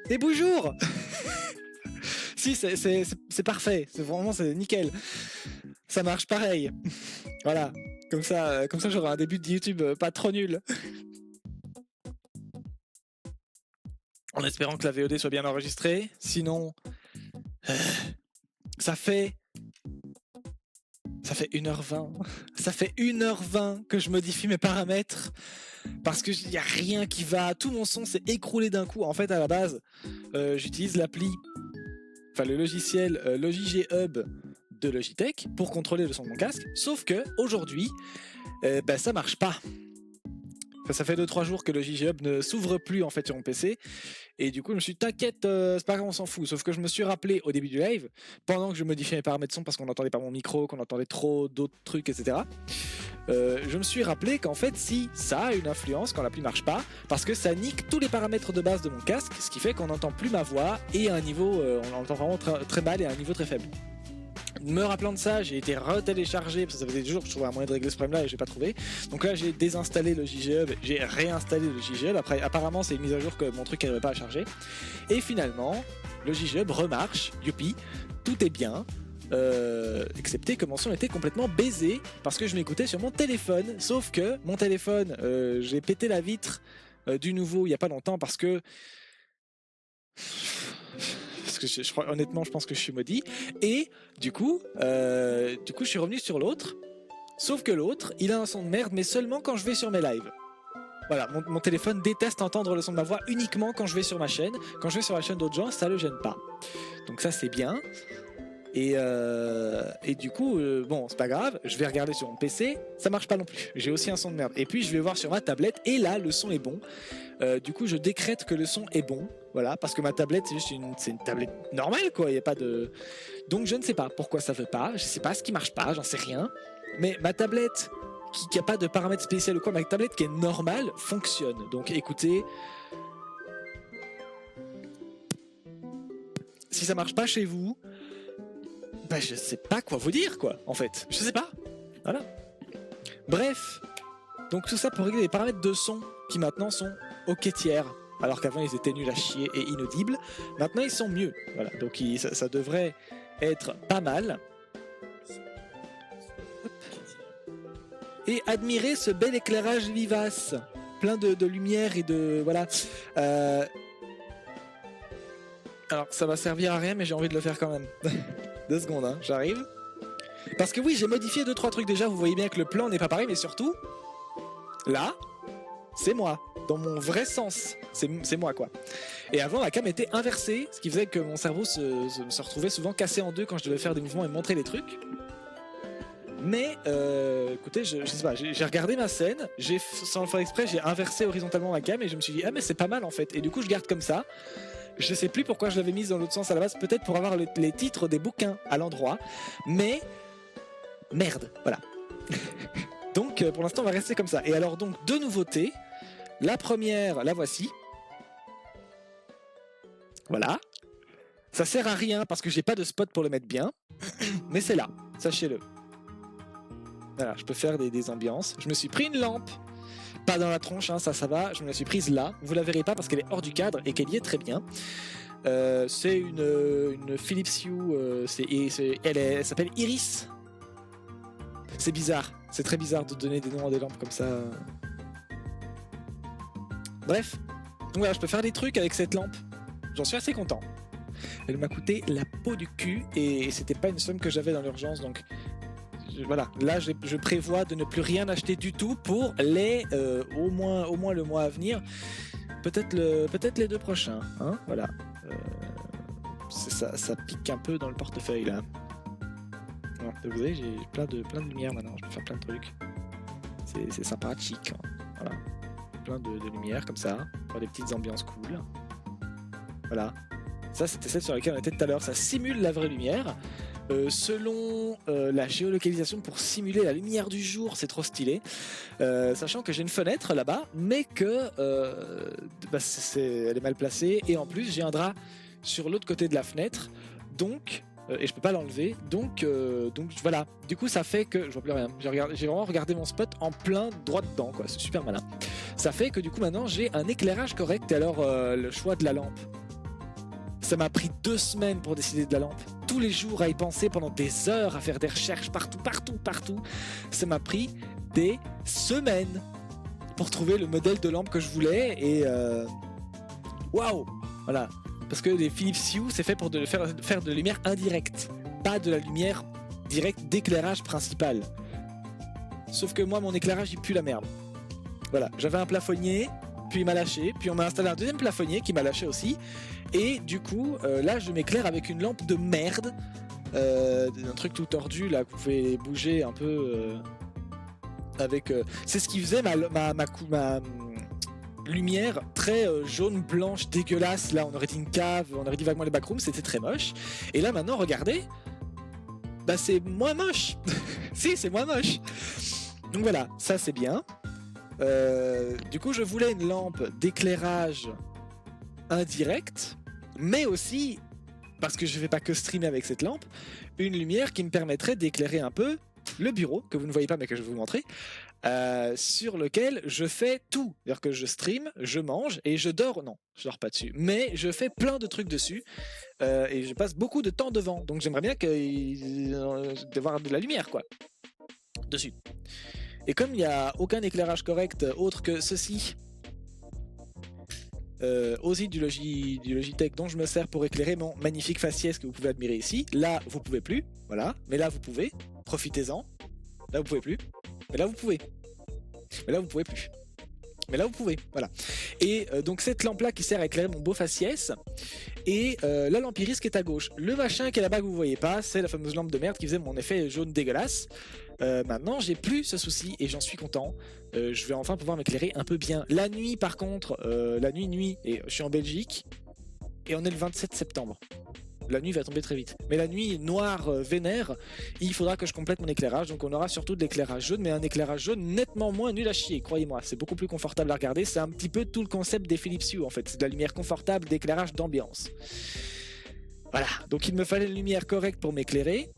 Et bonjour. Si, c'est parfait, c'est nickel. Ça marche pareil. Voilà, comme ça j'aurai un début de YouTube pas trop nul. En espérant que la VOD soit bien enregistrée, sinon... ça fait 1h20. Ça fait 1h20 que je modifie mes paramètres parce qu'il n'y a rien qui va. Tout mon son s'est écroulé d'un coup. En fait, à la base, j'utilise l'appli, enfin le logiciel Logi Hub de Logitech pour contrôler le son de mon casque. Sauf que aujourd'hui, ça marche pas. Enfin, ça fait 2-3 jours que Logi Hub ne s'ouvre plus en fait sur mon PC. Et du coup, je me suis dit, t'inquiète, c'est pas grave, on s'en fout. Sauf que je me suis rappelé au début du live, pendant que je modifiais mes paramètres son parce qu'on n'entendait pas mon micro, qu'on entendait trop d'autres trucs, etc. Je me suis rappelé qu'en fait, si ça a une influence quand l'appli marche pas, parce que ça nique tous les paramètres de base de mon casque, ce qui fait qu'on n'entend plus ma voix et à un niveau, on entend vraiment très mal et à un niveau très faible. Me rappelant de ça, j'ai été retéléchargé parce que ça faisait des jours que je trouvais un moyen de régler ce problème là et j'ai pas trouvé. Donc là j'ai désinstallé le Hub, j'ai réinstallé le Hub. Après apparemment c'est une mise à jour que mon truc n'arrivait pas à charger. Et finalement le Hub remarche, youpi, tout est bien. Excepté que mon son était complètement baisé parce que je m'écoutais sur mon téléphone. Sauf que mon téléphone, j'ai pété la vitre du nouveau il y a pas longtemps parce que honnêtement je pense que je suis maudit et du coup je suis revenu sur l'autre, sauf que l'autre il a un son de merde mais seulement quand je vais sur mes lives. Voilà, mon téléphone déteste entendre le son de ma voix uniquement quand je vais sur ma chaîne. Quand je vais sur la chaîne d'autres gens, ça le gêne pas. Donc ça c'est bien. Et du coup, bon, c'est pas grave, je vais regarder sur mon PC, ça marche pas non plus. J'ai aussi un son de merde. Et puis je vais voir sur ma tablette, et là, le son est bon. Du coup, je décrète que le son est bon. Voilà, parce que ma tablette, c'est juste une tablette normale, quoi. Il y a pas de... Donc je ne sais pas pourquoi ça veut pas, je sais pas ce qui marche pas, j'en sais rien. Mais ma tablette, qui a pas de paramètres spéciaux ou quoi, ma tablette qui est normale, fonctionne. Donc écoutez... Si ça marche pas chez vous... Bah je sais pas quoi vous dire quoi en fait, je sais pas, voilà. Bref, donc tout ça pour régler les paramètres de son qui maintenant sont ok tiers, alors qu'avant ils étaient nuls à chier et inaudibles, maintenant ils sont mieux, voilà, donc ça devrait être pas mal. Et admirez ce bel éclairage vivace, plein de lumière et de... voilà. Alors ça va servir à rien mais j'ai envie de le faire quand même. 2 secondes, hein, j'arrive. Parce que oui, j'ai modifié 2-3 trucs déjà, vous voyez bien que le plan n'est pas pareil, mais surtout, là, c'est moi, dans mon vrai sens, c'est moi quoi. Et avant, la cam était inversée, ce qui faisait que mon cerveau se retrouvait souvent cassé en deux quand je devais faire des mouvements et montrer les trucs. Mais, écoutez, je sais pas, j'ai regardé ma scène, sans le faire exprès, j'ai inversé horizontalement ma cam et je me suis dit, ah mais c'est pas mal en fait, et du coup je garde comme ça. Je sais plus pourquoi je l'avais mise dans l'autre sens à la base, peut-être pour avoir les titres des bouquins à l'endroit, mais merde, voilà. Donc pour l'instant on va rester comme ça. Et alors donc 2 nouveautés, la première, la voici. Voilà. Ça sert à rien parce que j'ai pas de spot pour le mettre bien, mais c'est là, sachez-le. Voilà, je peux faire des ambiances. Je me suis pris une lampe. Pas dans la tronche, hein, ça va, je me la suis prise là. Vous la verrez pas parce qu'elle est hors du cadre et qu'elle y est très bien. C'est une Philips Hue, elle s'appelle Iris. C'est bizarre, c'est très bizarre de donner des noms à des lampes comme ça. Bref, donc voilà, je peux faire des trucs avec cette lampe. J'en suis assez content. Elle m'a coûté la peau du cul et c'était pas une somme que j'avais dans l'urgence, donc... Voilà, là je prévois de ne plus rien acheter du tout pour les au moins le mois à venir, peut-être les 2 prochains, hein, voilà. Ça pique un peu dans le portefeuille là. Alors, vous voyez, j'ai plein de lumière maintenant, je peux faire plein de trucs. C'est sympathique, hein. Voilà, plein de lumière comme ça, pour des petites ambiances cool. Voilà, ça c'était celle sur laquelle on était tout à l'heure, ça simule la vraie lumière. Selon la géolocalisation pour simuler la lumière du jour, c'est trop stylé. Sachant que j'ai une fenêtre là-bas, mais que elle est mal placée. Et en plus, j'ai un drap sur l'autre côté de la fenêtre, donc et je peux pas l'enlever. Donc voilà. Du coup, ça fait que je vois plus rien. J'ai vraiment regardé mon spot en plein droit dedans, quoi. C'est super malin. Ça fait que du coup maintenant j'ai un éclairage correct. Et alors le choix de la lampe. Ça m'a pris 2 semaines pour décider de la lampe. Tous les jours à y penser pendant des heures, à faire des recherches partout. Ça m'a pris des semaines pour trouver le modèle de lampe que je voulais. Et waouh, voilà. Parce que les Philips Hue, c'est fait pour faire de la lumière indirecte, pas de la lumière directe d'éclairage principal. Sauf que moi, mon éclairage, il pue la merde. Voilà, j'avais un plafonnier, puis il m'a lâché, puis on m'a installé un deuxième plafonnier qui m'a lâché aussi. Et du coup, là, je m'éclaire avec une lampe de merde, un truc tout tordu là, que vous pouvez bouger un peu avec. C'est ce qui faisait ma lumière très jaune, blanche, dégueulasse. Là, on aurait dit une cave, on aurait dit vaguement les backrooms, c'était très moche. Et là, maintenant, regardez, bah c'est moins moche. Si, c'est moins moche. Donc voilà, ça c'est bien. Du coup, je voulais une lampe d'éclairage indirect, mais aussi, parce que je ne vais pas que streamer avec cette lampe, une lumière qui me permettrait d'éclairer un peu le bureau, que vous ne voyez pas mais que je vais vous montrer, sur lequel je fais tout. C'est-à-dire que je stream, je mange et je dors. Non, je dors pas dessus, mais je fais plein de trucs dessus et je passe beaucoup de temps devant. Donc j'aimerais bien d'avoir de la lumière, quoi, dessus. Et comme il n'y a aucun éclairage correct autre que ceci, OSI du Logitech dont je me sers pour éclairer mon magnifique faciès que vous pouvez admirer ici. Là, vous pouvez plus, voilà. Mais là, vous pouvez. Profitez-en. Là, vous pouvez plus. Mais là, vous pouvez. Mais là, vous pouvez plus. Mais là, vous pouvez, voilà. Et donc cette lampe-là qui sert à éclairer mon beau faciès. Et la lampe iris qui est à gauche. Le machin qui est là-bas que vous voyez pas, c'est la fameuse lampe de merde qui faisait mon effet jaune dégueulasse. Maintenant, j'ai plus ce souci et j'en suis content. Je vais enfin pouvoir m'éclairer un peu bien. La nuit, par contre, la nuit, et je suis en Belgique et on est le 27 septembre. La nuit va tomber très vite. Mais la nuit noire vénère, il faudra que je complète mon éclairage. Donc on aura surtout de l'éclairage jaune, mais un éclairage jaune nettement moins nul à chier, croyez-moi. C'est beaucoup plus confortable à regarder. C'est un petit peu tout le concept des Philips Hue en fait. C'est de la lumière confortable, d'éclairage d'ambiance. Voilà, donc il me fallait une lumière correcte pour m'éclairer.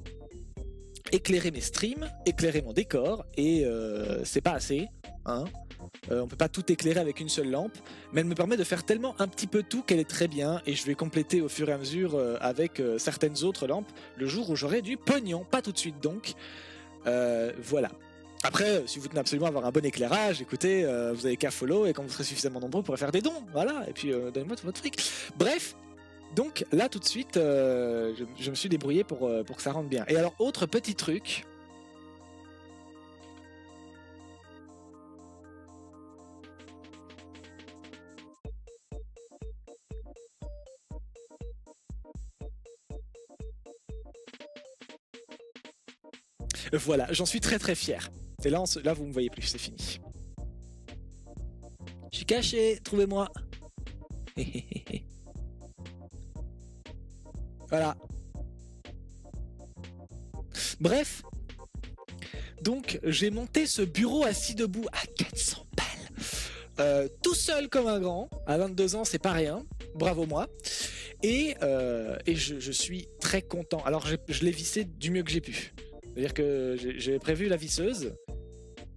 Éclairer mes streams, éclairer mon décor, et c'est pas assez, hein. On peut pas tout éclairer avec une seule lampe, mais elle me permet de faire tellement un petit peu tout qu'elle est très bien, et je vais compléter au fur et à mesure avec certaines autres lampes, le jour où j'aurai du pognon, pas tout de suite donc. Voilà. Après, si vous tenez absolument à avoir un bon éclairage, écoutez, vous avez qu'à follow, et quand vous serez suffisamment nombreux, vous pourrez faire des dons, voilà, et puis donnez-moi tout votre fric. Bref. Donc là tout de suite, je me suis débrouillé pour que ça rentre bien. Et alors autre petit truc. Voilà, j'en suis très très fier. Et là, là vous me voyez plus, c'est fini. Je suis caché, trouvez-moi. Voilà. Bref. Donc, j'ai monté ce bureau assis debout à 400 balles. Tout seul comme un grand. À 22 ans, c'est pas rien. Bravo moi. Et je suis très content. Alors, je l'ai vissé du mieux que j'ai pu. C'est-à-dire que j'ai prévu la visseuse.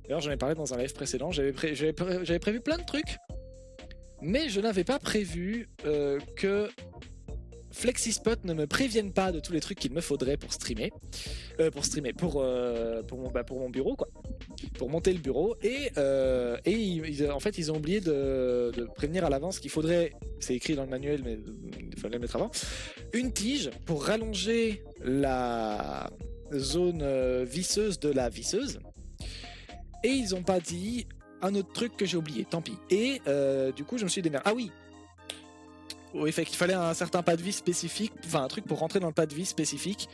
D'ailleurs, j'en ai parlé dans un live précédent. J'avais prévu plein de trucs. Mais je n'avais pas prévu que FlexiSpot ne me prévienne pas de tous les trucs qu'il me faudrait pour streamer. Pour mon bureau, quoi. Pour monter le bureau. Et en fait, ils ont oublié de prévenir à l'avance qu'il faudrait, c'est écrit dans le manuel, mais il fallait le mettre avant, une tige pour rallonger la zone visseuse de la visseuse. Et ils n'ont pas dit un autre truc que j'ai oublié, tant pis. Et du coup, je me suis démerdé. Ah oui! Oui, fait qu'il fallait un certain pas de vis spécifique, enfin un truc pour rentrer dans le pas de vis spécifique.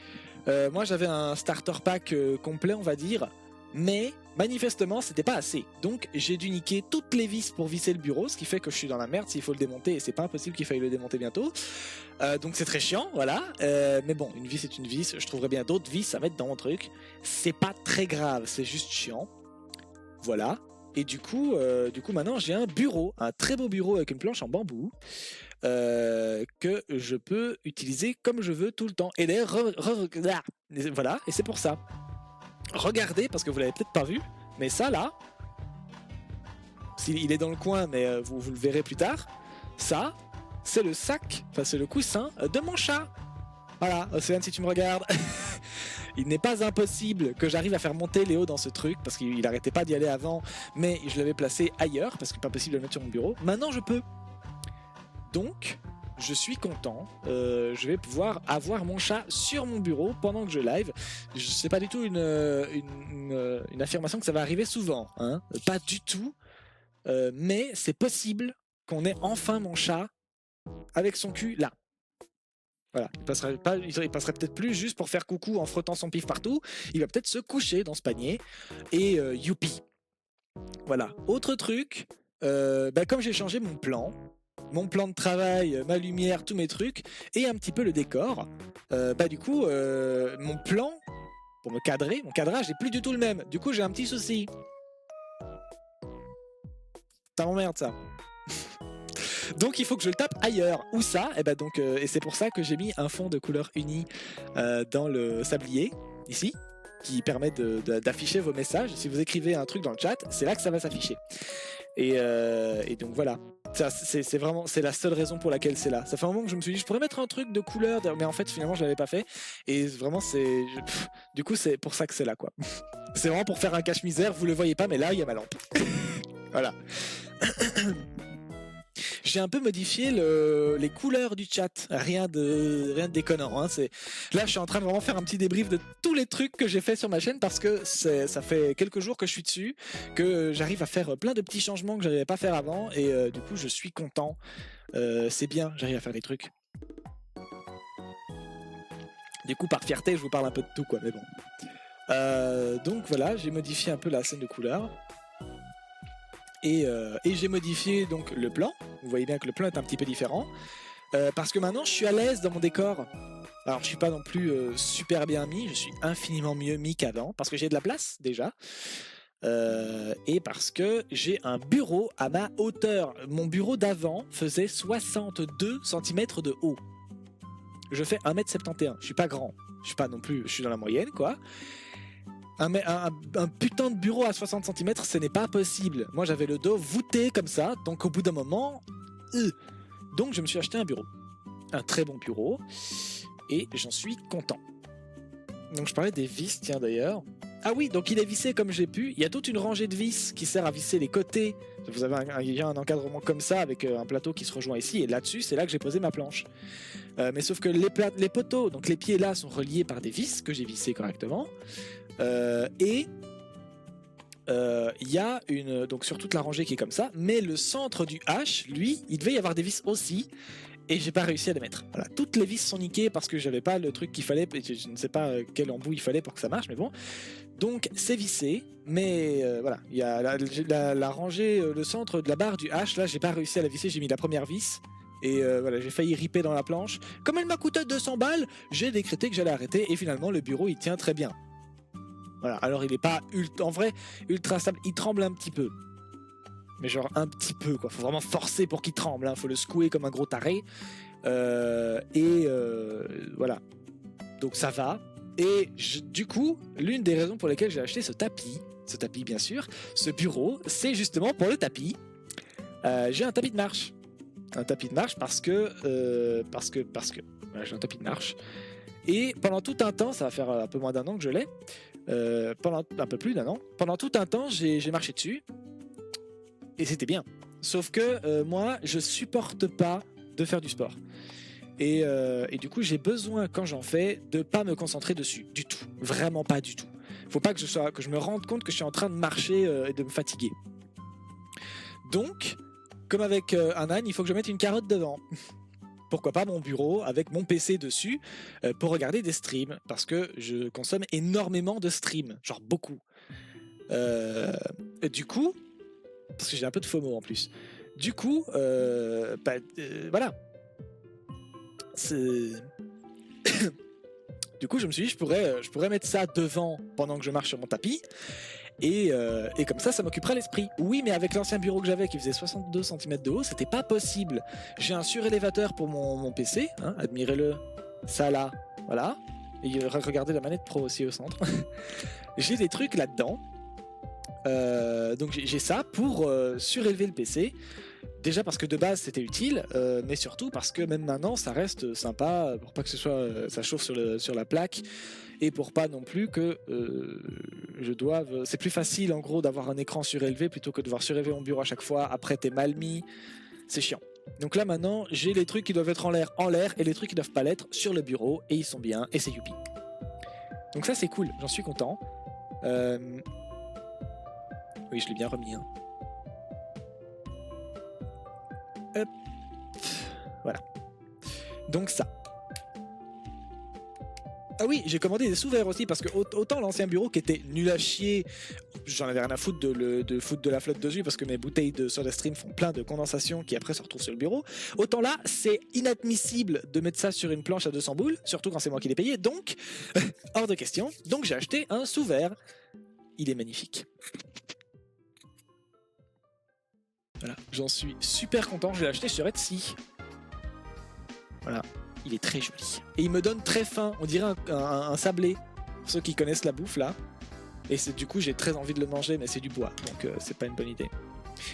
Moi j'avais un starter pack complet, on va dire, mais manifestement c'était pas assez. Donc j'ai dû niquer toutes les vis pour visser le bureau, ce qui fait que je suis dans la merde s'il faut le démonter, et c'est pas impossible qu'il faille le démonter bientôt. Donc c'est très chiant, voilà. Mais bon, une vis est une vis, je trouverai bien d'autres vis à mettre dans mon truc. C'est pas très grave, c'est juste chiant. Voilà. Et du coup maintenant j'ai un bureau, un très beau bureau avec une planche en bambou. Que je peux utiliser comme je veux tout le temps. Et d'ailleurs, voilà, et c'est pour ça. Regardez, parce que vous l'avez peut-être pas vu, mais ça là, il est dans le coin, mais vous le verrez plus tard. Ça, c'est le sac, enfin c'est le coussin de mon chat. Voilà, Océane, si tu me regardes. Il n'est pas impossible que j'arrive à faire monter Léo dans ce truc, parce qu'il n'arrêtait pas d'y aller avant, mais je l'avais placé ailleurs, parce que pas possible de le mettre sur mon bureau. Maintenant, je peux. Donc, je suis content. Je vais pouvoir avoir mon chat sur mon bureau pendant que je live. C'est pas du tout une affirmation que ça va arriver souvent, hein. Pas du tout. Mais c'est possible qu'on ait enfin mon chat avec son cul là. Voilà, il passerait peut-être plus juste pour faire coucou en frottant son pif partout. Il va peut-être se coucher dans ce panier et youpi. Voilà. Autre truc, comme j'ai changé mon plan de travail, ma lumière, tous mes trucs et un petit peu le décor, du coup, mon plan pour me cadrer, mon cadrage n'est plus du tout le même. Du coup, j'ai un petit souci. Ça m'emmerde ça. Donc il faut que je le tape ailleurs. Où ça? Et c'est pour ça que j'ai mis un fond de couleur unie dans le sablier, ici, qui permet d'afficher vos messages. Si vous écrivez un truc dans le chat, c'est là que ça va s'afficher. Et donc voilà. C'est la seule raison pour laquelle c'est là. Ça fait un moment que je me suis dit, je pourrais mettre un truc de couleur, mais en fait finalement je l'avais pas fait. Et vraiment du coup c'est pour ça que c'est là, quoi. C'est vraiment pour faire un cache-misère, vous le voyez pas, mais là il y a ma lampe. Voilà. J'ai un peu modifié les couleurs du chat, rien de déconnant, hein. Là je suis en train de vraiment faire un petit débrief de tous les trucs que j'ai fait sur ma chaîne, parce que ça fait quelques jours que je suis dessus, que j'arrive à faire plein de petits changements que j'arrivais pas à faire avant, et du coup je suis content. C'est bien, j'arrive à faire des trucs. Du coup par fierté je vous parle un peu de tout, quoi, mais bon. Donc voilà, j'ai modifié un peu la scène de couleurs. Et j'ai modifié donc le plan. Vous voyez bien que le plan est un petit peu différent, parce que maintenant je suis à l'aise dans mon décor. Alors je suis pas non plus super bien mis, je suis infiniment mieux mis qu'avant, parce que j'ai de la place déjà, et parce que j'ai un bureau à ma hauteur. Mon bureau d'avant faisait 62 cm de haut. Je fais 1m71, je suis pas grand, je suis pas non plus, je suis dans la moyenne, quoi. Un putain de bureau à 60 cm, ce n'est pas possible. Moi j'avais le dos voûté comme ça, donc au bout d'un moment, donc je me suis acheté un bureau. Un très bon bureau, et j'en suis content. Donc je parlais des vis, tiens d'ailleurs. Ah oui, donc il est vissé comme j'ai pu. Il y a toute une rangée de vis qui sert à visser les côtés. Vous avez un encadrement comme ça, avec un plateau qui se rejoint ici, et là-dessus c'est là que j'ai posé ma planche. Mais sauf que les poteaux, donc les pieds là, sont reliés par des vis que j'ai vissés correctement. Il y a donc sur toute la rangée qui est comme ça, mais le centre du H, lui, il devait y avoir des vis aussi, et j'ai pas réussi à les mettre. Voilà, toutes les vis sont niquées parce que j'avais pas le truc qu'il fallait, je ne sais pas quel embout il fallait pour que ça marche, mais bon. Donc c'est vissé, mais voilà, il y a la rangée, le centre de la barre du H, là j'ai pas réussi à la visser, j'ai mis la première vis. Et voilà, j'ai failli ripper dans la planche. Comme elle m'a coûté 200 balles, j'ai décrété que j'allais arrêter, et finalement le bureau il tient très bien. Voilà, alors il est pas en vrai ultra stable, il tremble un petit peu. Mais genre un petit peu, quoi. Faut vraiment forcer pour qu'il tremble, hein. Faut le secouer comme un gros taré. Voilà. Donc ça va. Et du coup, l'une des raisons pour lesquelles j'ai acheté ce tapis bien sûr, ce bureau, c'est justement pour le tapis. J'ai un tapis de marche. Un tapis de marche parce que voilà, j'ai un tapis de marche. Et pendant tout un temps, ça va faire un peu moins d'un an que je l'ai. Pendant un peu plus d'un an, pendant tout un temps j'ai marché dessus et c'était bien, sauf que moi je supporte pas de faire du sport, et du coup j'ai besoin quand j'en fais de pas me concentrer dessus du tout, vraiment pas du tout. Faut pas que je me rende compte que je suis en train de marcher et de me fatiguer. Donc comme avec un âne, il faut que je mette une carotte devant. Pourquoi pas mon bureau avec mon PC dessus pour regarder des streams, parce que je consomme énormément de streams, genre beaucoup. Du coup, parce que j'ai un peu de FOMO en plus. Du coup, voilà. Du coup, je me suis dit, je pourrais mettre ça devant pendant que je marche sur mon tapis. Et comme ça m'occuperait l'esprit. Oui, mais avec l'ancien bureau que j'avais qui faisait 62 cm de haut, c'était pas possible. J'ai un surélévateur pour mon PC, hein, admirez-le, ça là, voilà. Et regardez la manette pro aussi au centre. J'ai des trucs là-dedans. Donc j'ai ça pour surélever le PC. Déjà parce que de base c'était utile, mais surtout parce que même maintenant ça reste sympa pour pas que ce soit ça chauffe sur la plaque et pour pas non plus que je doive. C'est plus facile en gros d'avoir un écran surélevé plutôt que de devoir surélever mon bureau à chaque fois. Après t'es mal mis, c'est chiant. Donc là maintenant j'ai les trucs qui doivent être en l'air et les trucs qui doivent pas l'être sur le bureau et ils sont bien et c'est youpi. Donc ça c'est cool, j'en suis content. Oui je l'ai bien remis. Hein. Hop. Voilà. Donc ça. Ah oui, j'ai commandé des sous-verres aussi parce que autant l'ancien bureau qui était nul à chier, j'en avais rien à foutre de foutre de la flotte dessus parce que mes bouteilles de SodaStream font plein de condensation qui après se retrouvent sur le bureau. Autant là, c'est inadmissible de mettre ça sur une planche à 200 boules, surtout quand c'est moi qui l'ai payé, donc hors de question. Donc j'ai acheté un sous-verre. Il est magnifique. Voilà, j'en suis super content, je l'ai acheté sur Etsy. Voilà, il est très joli. Et il me donne très faim, on dirait un sablé. Pour ceux qui connaissent la bouffe là. Et du coup j'ai très envie de le manger, mais c'est du bois, donc c'est pas une bonne idée.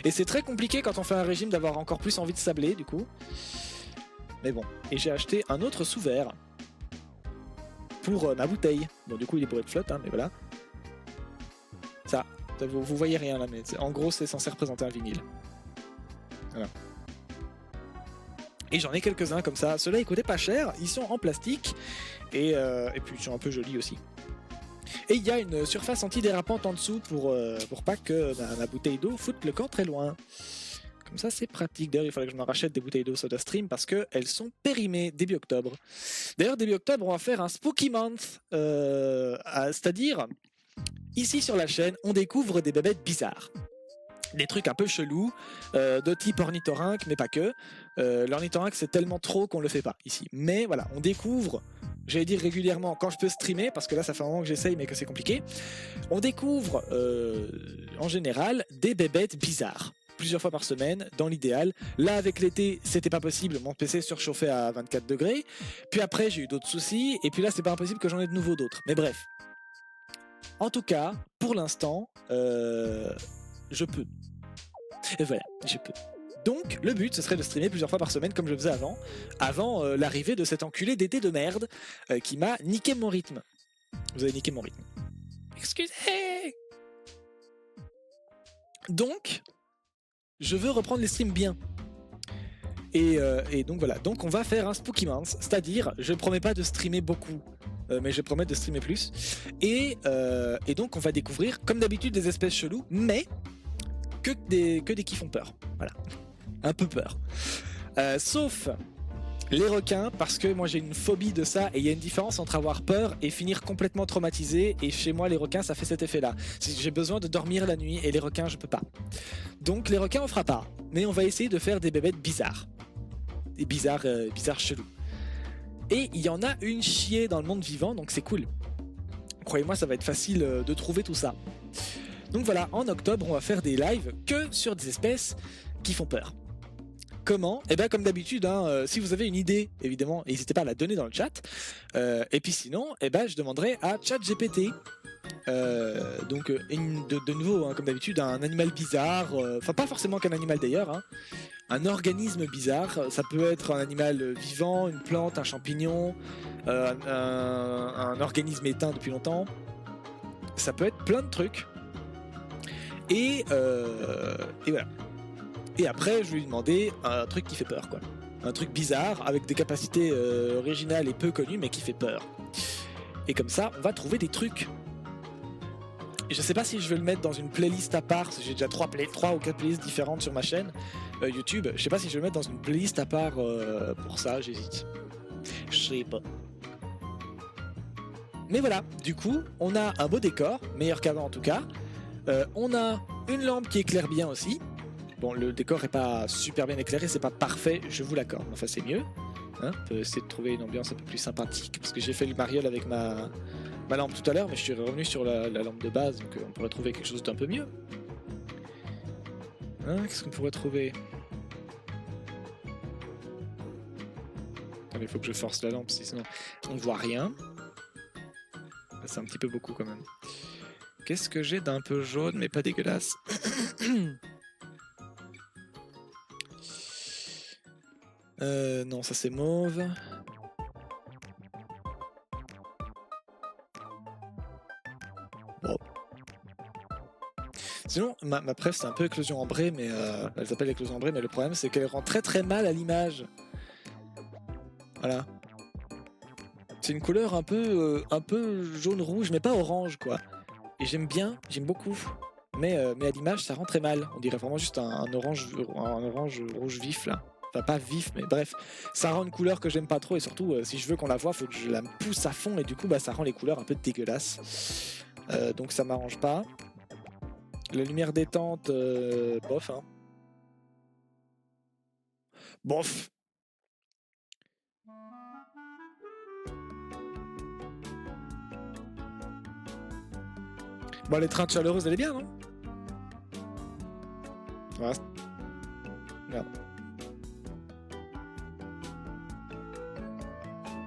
Et c'est très compliqué quand on fait un régime d'avoir encore plus envie de sablé du coup. Mais bon, et j'ai acheté un autre sous-verre pour ma bouteille. Bon du coup il est bourré de flotte, hein, mais voilà. Ça, vous voyez rien là, mais en gros c'est censé représenter un vinyle. Voilà. Et j'en ai quelques-uns comme ça. Ceux-là ils coûtaient pas cher, ils sont en plastique et puis ils sont un peu jolis aussi. Et il y a une surface antidérapante en dessous pour pas que ma bouteille d'eau foute le camp très loin. Comme ça c'est pratique. D'ailleurs il faudrait que je me rachète des bouteilles d'eau SodaStream parce qu'elles sont périmées début octobre. D'ailleurs début octobre on va faire un Spooky Month, c'est-à-dire ici sur la chaîne on découvre des bébêtes bizarres. Des trucs un peu chelous, de type ornithorynque, mais pas que. L'ornithorynque, c'est tellement trop qu'on le fait pas ici. Mais voilà, on découvre, j'allais dire régulièrement, quand je peux streamer, parce que là, ça fait un moment que j'essaye, mais que c'est compliqué. On découvre, en général, des bébêtes bizarres. Plusieurs fois par semaine, dans l'idéal. Là, avec l'été, c'était pas possible. Mon PC surchauffait à 24 degrés. Puis après, j'ai eu d'autres soucis. Et puis là, c'est pas impossible que j'en ai de nouveau d'autres. Mais bref. En tout cas, pour l'instant, je peux. Et voilà, je peux. Donc, le but, ce serait de streamer plusieurs fois par semaine, comme je faisais avant l'arrivée de cet enculé d'été de merde qui m'a niqué mon rythme. Vous avez niqué mon rythme. Excusez. Donc, je veux reprendre les streams bien. Et donc voilà, donc on va faire un Spooky Month, c'est-à-dire, je promets pas de streamer beaucoup, mais je promets de streamer plus. Et donc on va découvrir, comme d'habitude, des espèces cheloues, mais que des qui font peur. Voilà. Un peu peur. Sauf les requins, parce que moi j'ai une phobie de ça, et il y a une différence entre avoir peur et finir complètement traumatisé, et chez moi les requins ça fait cet effet-là. J'ai besoin de dormir la nuit, et les requins je peux pas. Donc les requins on fera pas, mais on va essayer de faire des bébêtes bizarres. Des bizarres chelous. Et il y en a une chier dans le monde vivant, donc c'est cool. Croyez-moi, ça va être facile de trouver tout ça. Donc voilà, en octobre, on va faire des lives que sur des espèces qui font peur. Comment ? Eh bien, comme d'habitude, hein, si vous avez une idée, évidemment, n'hésitez pas à la donner dans le chat. Et puis sinon, eh ben, je demanderai à ChatGPT. Donc, de nouveau, hein, comme d'habitude, un animal bizarre, enfin pas forcément qu'un animal d'ailleurs, hein, un organisme bizarre, ça peut être un animal vivant, une plante, un champignon, un organisme éteint depuis longtemps, ça peut être plein de trucs. Et voilà. Et après, je vais lui demander un truc qui fait peur, quoi. Un truc bizarre, avec des capacités originales et peu connues, mais qui fait peur. Et comme ça, on va trouver des trucs. Et je sais pas si je vais le mettre dans une playlist à part, parce que j'ai déjà 3 ou 4 playlists différentes sur ma chaîne YouTube. Je sais pas si je vais le mettre dans une playlist à part pour ça, j'hésite. Je sais pas. Mais voilà, du coup, on a un beau décor, meilleur qu'avant en tout cas. On a une lampe qui éclaire bien aussi. Bon, le décor est pas super bien éclairé, c'est pas parfait, je vous l'accorde. Enfin, c'est mieux. Hein, on peut essayer de trouver une ambiance un peu plus sympathique, parce que j'ai fait le mariole avec ma lampe tout à l'heure, mais je suis revenu sur la lampe de base, donc on pourrait trouver quelque chose d'un peu mieux. Hein, qu'est-ce qu'on pourrait trouver ? Il faut que je force la lampe, sinon on ne voit rien. C'est un petit peu beaucoup quand même. Qu'est-ce que j'ai d'un peu jaune, mais pas dégueulasse ? Non, ça c'est mauve. Bon. Sinon, ma presse c'est un peu éclosion ambrée, mais elle s'appelle éclosion ambrée, mais le problème c'est qu'elle rend très très mal à l'image. Voilà. C'est une couleur un peu jaune-rouge, mais pas orange quoi. Et j'aime bien, j'aime beaucoup. Mais à l'image ça rend très mal. On dirait vraiment juste un orange rouge vif là. Enfin pas vif, mais bref. Ça rend une couleur que j'aime pas trop et surtout si je veux qu'on la voit, faut que je la pousse à fond et du coup bah ça rend les couleurs un peu dégueulasses. Donc ça m'arrange pas. La lumière détente, bof hein. Bof. Bon, l'étreinte chaleureuse, elle est bien, non? Voilà. Merde.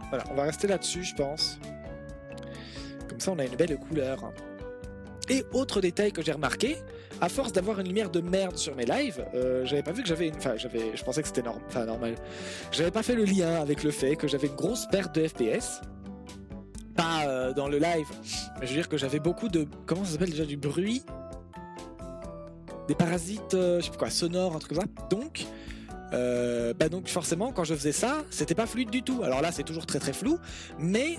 Voilà, on va rester là-dessus, je pense. Comme ça, on a une belle couleur. Et autre détail que j'ai remarqué, à force d'avoir une lumière de merde sur mes lives, j'avais pas vu que j'avais une... Enfin, je pensais que c'était normal. J'avais pas fait le lien avec le fait que j'avais une grosse perte de FPS. Pas dans le live, mais je veux dire que j'avais beaucoup de... Comment ça s'appelle déjà? Du bruit? Des parasites, je sais pas quoi, sonores, un truc comme ça. Donc forcément, quand je faisais ça, c'était pas fluide du tout. Alors là, c'est toujours très très flou, mais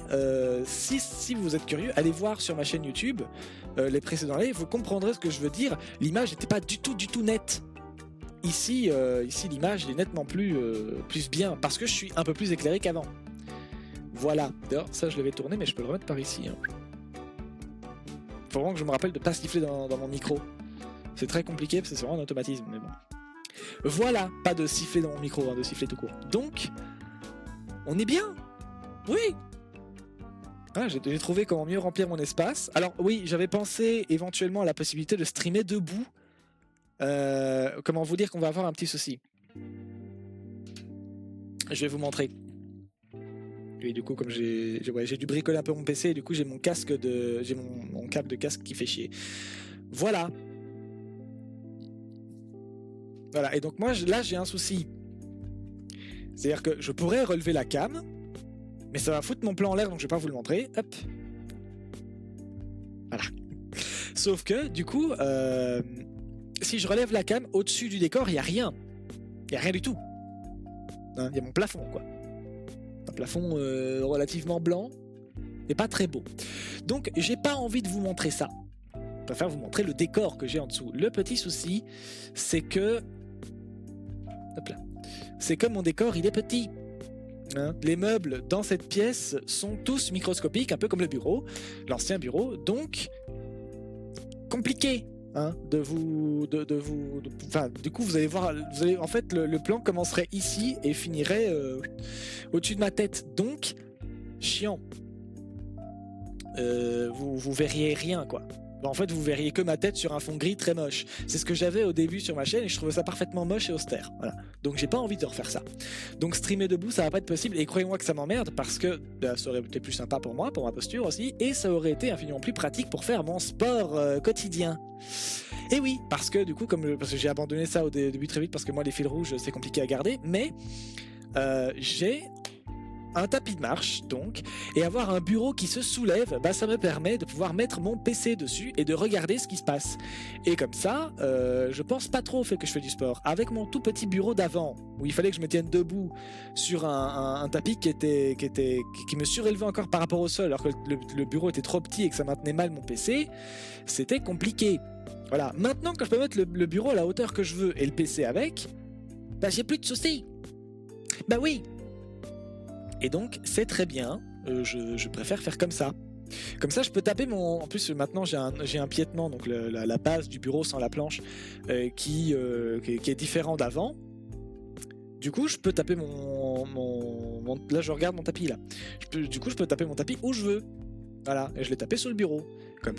si vous êtes curieux, allez voir sur ma chaîne YouTube les précédents lives, vous comprendrez ce que je veux dire. L'image n'était pas du tout nette. Ici l'image est nettement plus bien, parce que je suis un peu plus éclairé qu'avant. Voilà. D'ailleurs, ça je l'avais tourné, mais je peux le remettre par ici. Hein. Faut vraiment que je me rappelle de pas siffler dans mon micro. C'est très compliqué, parce que c'est vraiment un automatisme, mais bon. Voilà, pas de siffler dans mon micro, hein, de siffler tout court. Donc, on est bien. Oui. Ah, j'ai trouvé comment mieux remplir mon espace. Alors oui, j'avais pensé éventuellement à la possibilité de streamer debout. Comment vous dire qu'on va avoir un petit souci. Je vais vous montrer. Et du coup, comme j'ai dû bricoler un peu mon PC, et du coup j'ai mon casque j'ai mon câble de casque qui fait chier. Voilà. Voilà, et donc moi là j'ai un souci. C'est-à-dire que je pourrais relever la cam, mais ça va foutre mon plan en l'air, donc je vais pas vous le montrer. Hop. Voilà. Sauf que du coup, si je relève la cam, au-dessus du décor, il n'y a rien. Il n'y a rien du tout. Il y a mon plafond, quoi. Un plafond relativement blanc, et pas très beau. Donc j'ai pas envie de vous montrer ça. Je préfère vous montrer le décor que j'ai en dessous. Le petit souci, c'est que... Hop là. C'est que mon décor, il est petit. Hein, les meubles dans cette pièce sont tous microscopiques, un peu comme le bureau, l'ancien bureau, donc compliqué hein, du coup vous allez voir, en fait le plan commencerait ici et finirait au-dessus de ma tête, donc chiant. Vous verriez rien quoi. En fait, vous verriez que ma tête sur un fond gris très moche. C'est ce que j'avais au début sur ma chaîne et je trouvais ça parfaitement moche et austère. Voilà. Donc j'ai pas envie de refaire ça. Donc streamer debout, ça va pas être possible et croyez-moi que ça m'emmerde parce que ça aurait été plus sympa pour moi, pour ma posture aussi, et ça aurait été infiniment plus pratique pour faire mon sport quotidien. Et oui, parce que du coup, parce que j'ai abandonné ça au début très vite parce que moi les fils rouges c'est compliqué à garder, mais j'ai un tapis de marche donc, et avoir un bureau qui se soulève, bah, ça me permet de pouvoir mettre mon PC dessus et de regarder ce qui se passe. Et comme ça, je pense pas trop au fait que je fais du sport. Avec mon tout petit bureau d'avant, où il fallait que je me tienne debout sur un tapis qui me surélevait encore par rapport au sol, alors que le bureau était trop petit et que ça maintenait mal mon PC, c'était compliqué. Voilà, maintenant que je peux mettre le bureau à la hauteur que je veux et le PC avec, bah j'ai plus de soucis. Bah oui. Et donc c'est très bien, je préfère faire comme ça. Comme ça je peux taper mon... En plus maintenant j'ai un piétement, donc la base du bureau sans la planche qui est différent d'avant. Du coup je peux taper là je regarde mon tapis là. Du coup je peux taper mon tapis où je veux. Voilà, et je l'ai tapé sur le bureau. Comme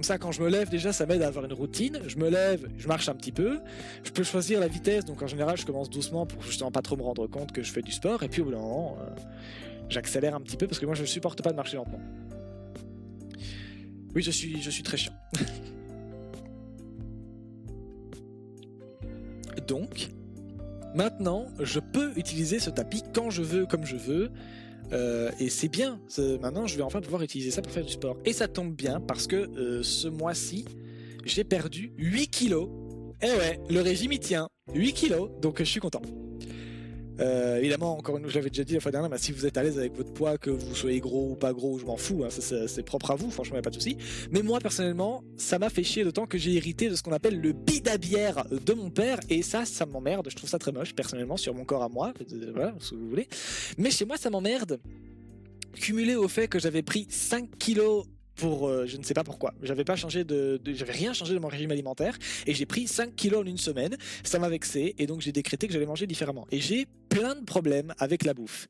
ça, quand je me lève, déjà, ça m'aide à avoir une routine. Je me lève, je marche un petit peu. Je peux choisir la vitesse, donc en général, je commence doucement pour justement pas trop me rendre compte que je fais du sport. Et puis au bout d'un moment, j'accélère un petit peu parce que moi, je ne supporte pas de marcher lentement. Oui, je suis très chiant. Donc, Maintenant, je peux utiliser ce tapis quand je veux, comme je veux. Et c'est bien. Maintenant, je vais enfin pouvoir utiliser ça pour faire du sport. Et ça tombe bien parce que ce mois-ci, j'ai perdu 8 kilos. Eh ouais, le régime y tient. 8 kilos, donc je suis content. Évidemment, encore une fois, je l'avais déjà dit la fois dernière, mais si vous êtes à l'aise avec votre poids, que vous soyez gros ou pas gros, je m'en fous, hein, c'est propre à vous, franchement, il n'y a pas de souci. Mais moi, personnellement, ça m'a fait chier d'autant que j'ai hérité de ce qu'on appelle le bidabière de mon père, et ça m'emmerde, je trouve ça très moche, personnellement, sur mon corps à moi, voilà, ce que vous voulez. Mais chez moi, ça m'emmerde, cumulé au fait que j'avais pris 5 kilos pour je ne sais pas pourquoi. J'avais rien changé de mon régime alimentaire et j'ai pris 5 kilos en une semaine. Ça m'a vexé et donc j'ai décrété que j'allais manger différemment. Et j'ai plein de problèmes avec la bouffe.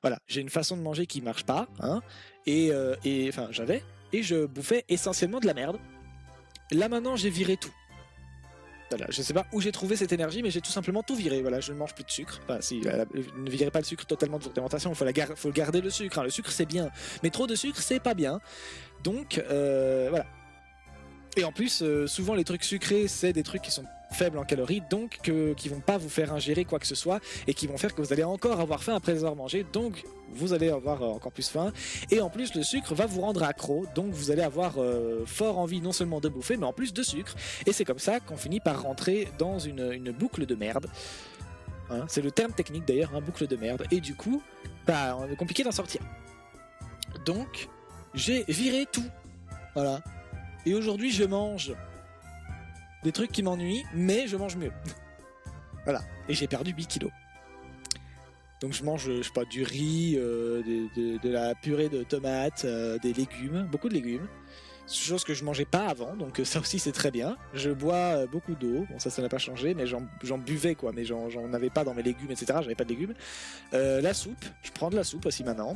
Voilà, j'ai une façon de manger qui marche pas, hein, et enfin j'avais, et je bouffais essentiellement de la merde. Là maintenant j'ai viré tout. Voilà, je sais pas où j'ai trouvé cette énergie, mais j'ai tout simplement tout viré. Voilà, je ne mange plus de sucre. Enfin, si, ne virez pas le sucre totalement de votre alimentation, il faut garder le sucre. Hein. Le sucre, c'est bien, mais trop de sucre, c'est pas bien. Donc, voilà. Et en plus, souvent, les trucs sucrés, c'est des trucs qui sont faibles en calories, donc qui vont pas vous faire ingérer quoi que ce soit, et qui vont faire que vous allez encore avoir faim après les avoir mangés, donc vous allez avoir encore plus faim. Et en plus, le sucre va vous rendre accro, donc vous allez avoir fort envie non seulement de bouffer, mais en plus de sucre. Et c'est comme ça qu'on finit par rentrer dans une boucle de merde. Hein, c'est le terme technique d'ailleurs, hein, boucle de merde. Et du coup, bah, c'est compliqué d'en sortir. Donc, j'ai viré tout. Voilà. Et aujourd'hui, je mange des trucs qui m'ennuient, mais je mange mieux. Voilà. Et j'ai perdu 8 kilos. Donc je mange, je sais pas, du riz, de la purée de tomates, des légumes, beaucoup de légumes. Chose que je mangeais pas avant, donc ça aussi c'est très bien. Je bois beaucoup d'eau, bon ça n'a pas changé, mais j'en buvais quoi, mais j'en avais pas dans mes légumes, etc. J'avais pas de légumes. La soupe, je prends de la soupe aussi maintenant.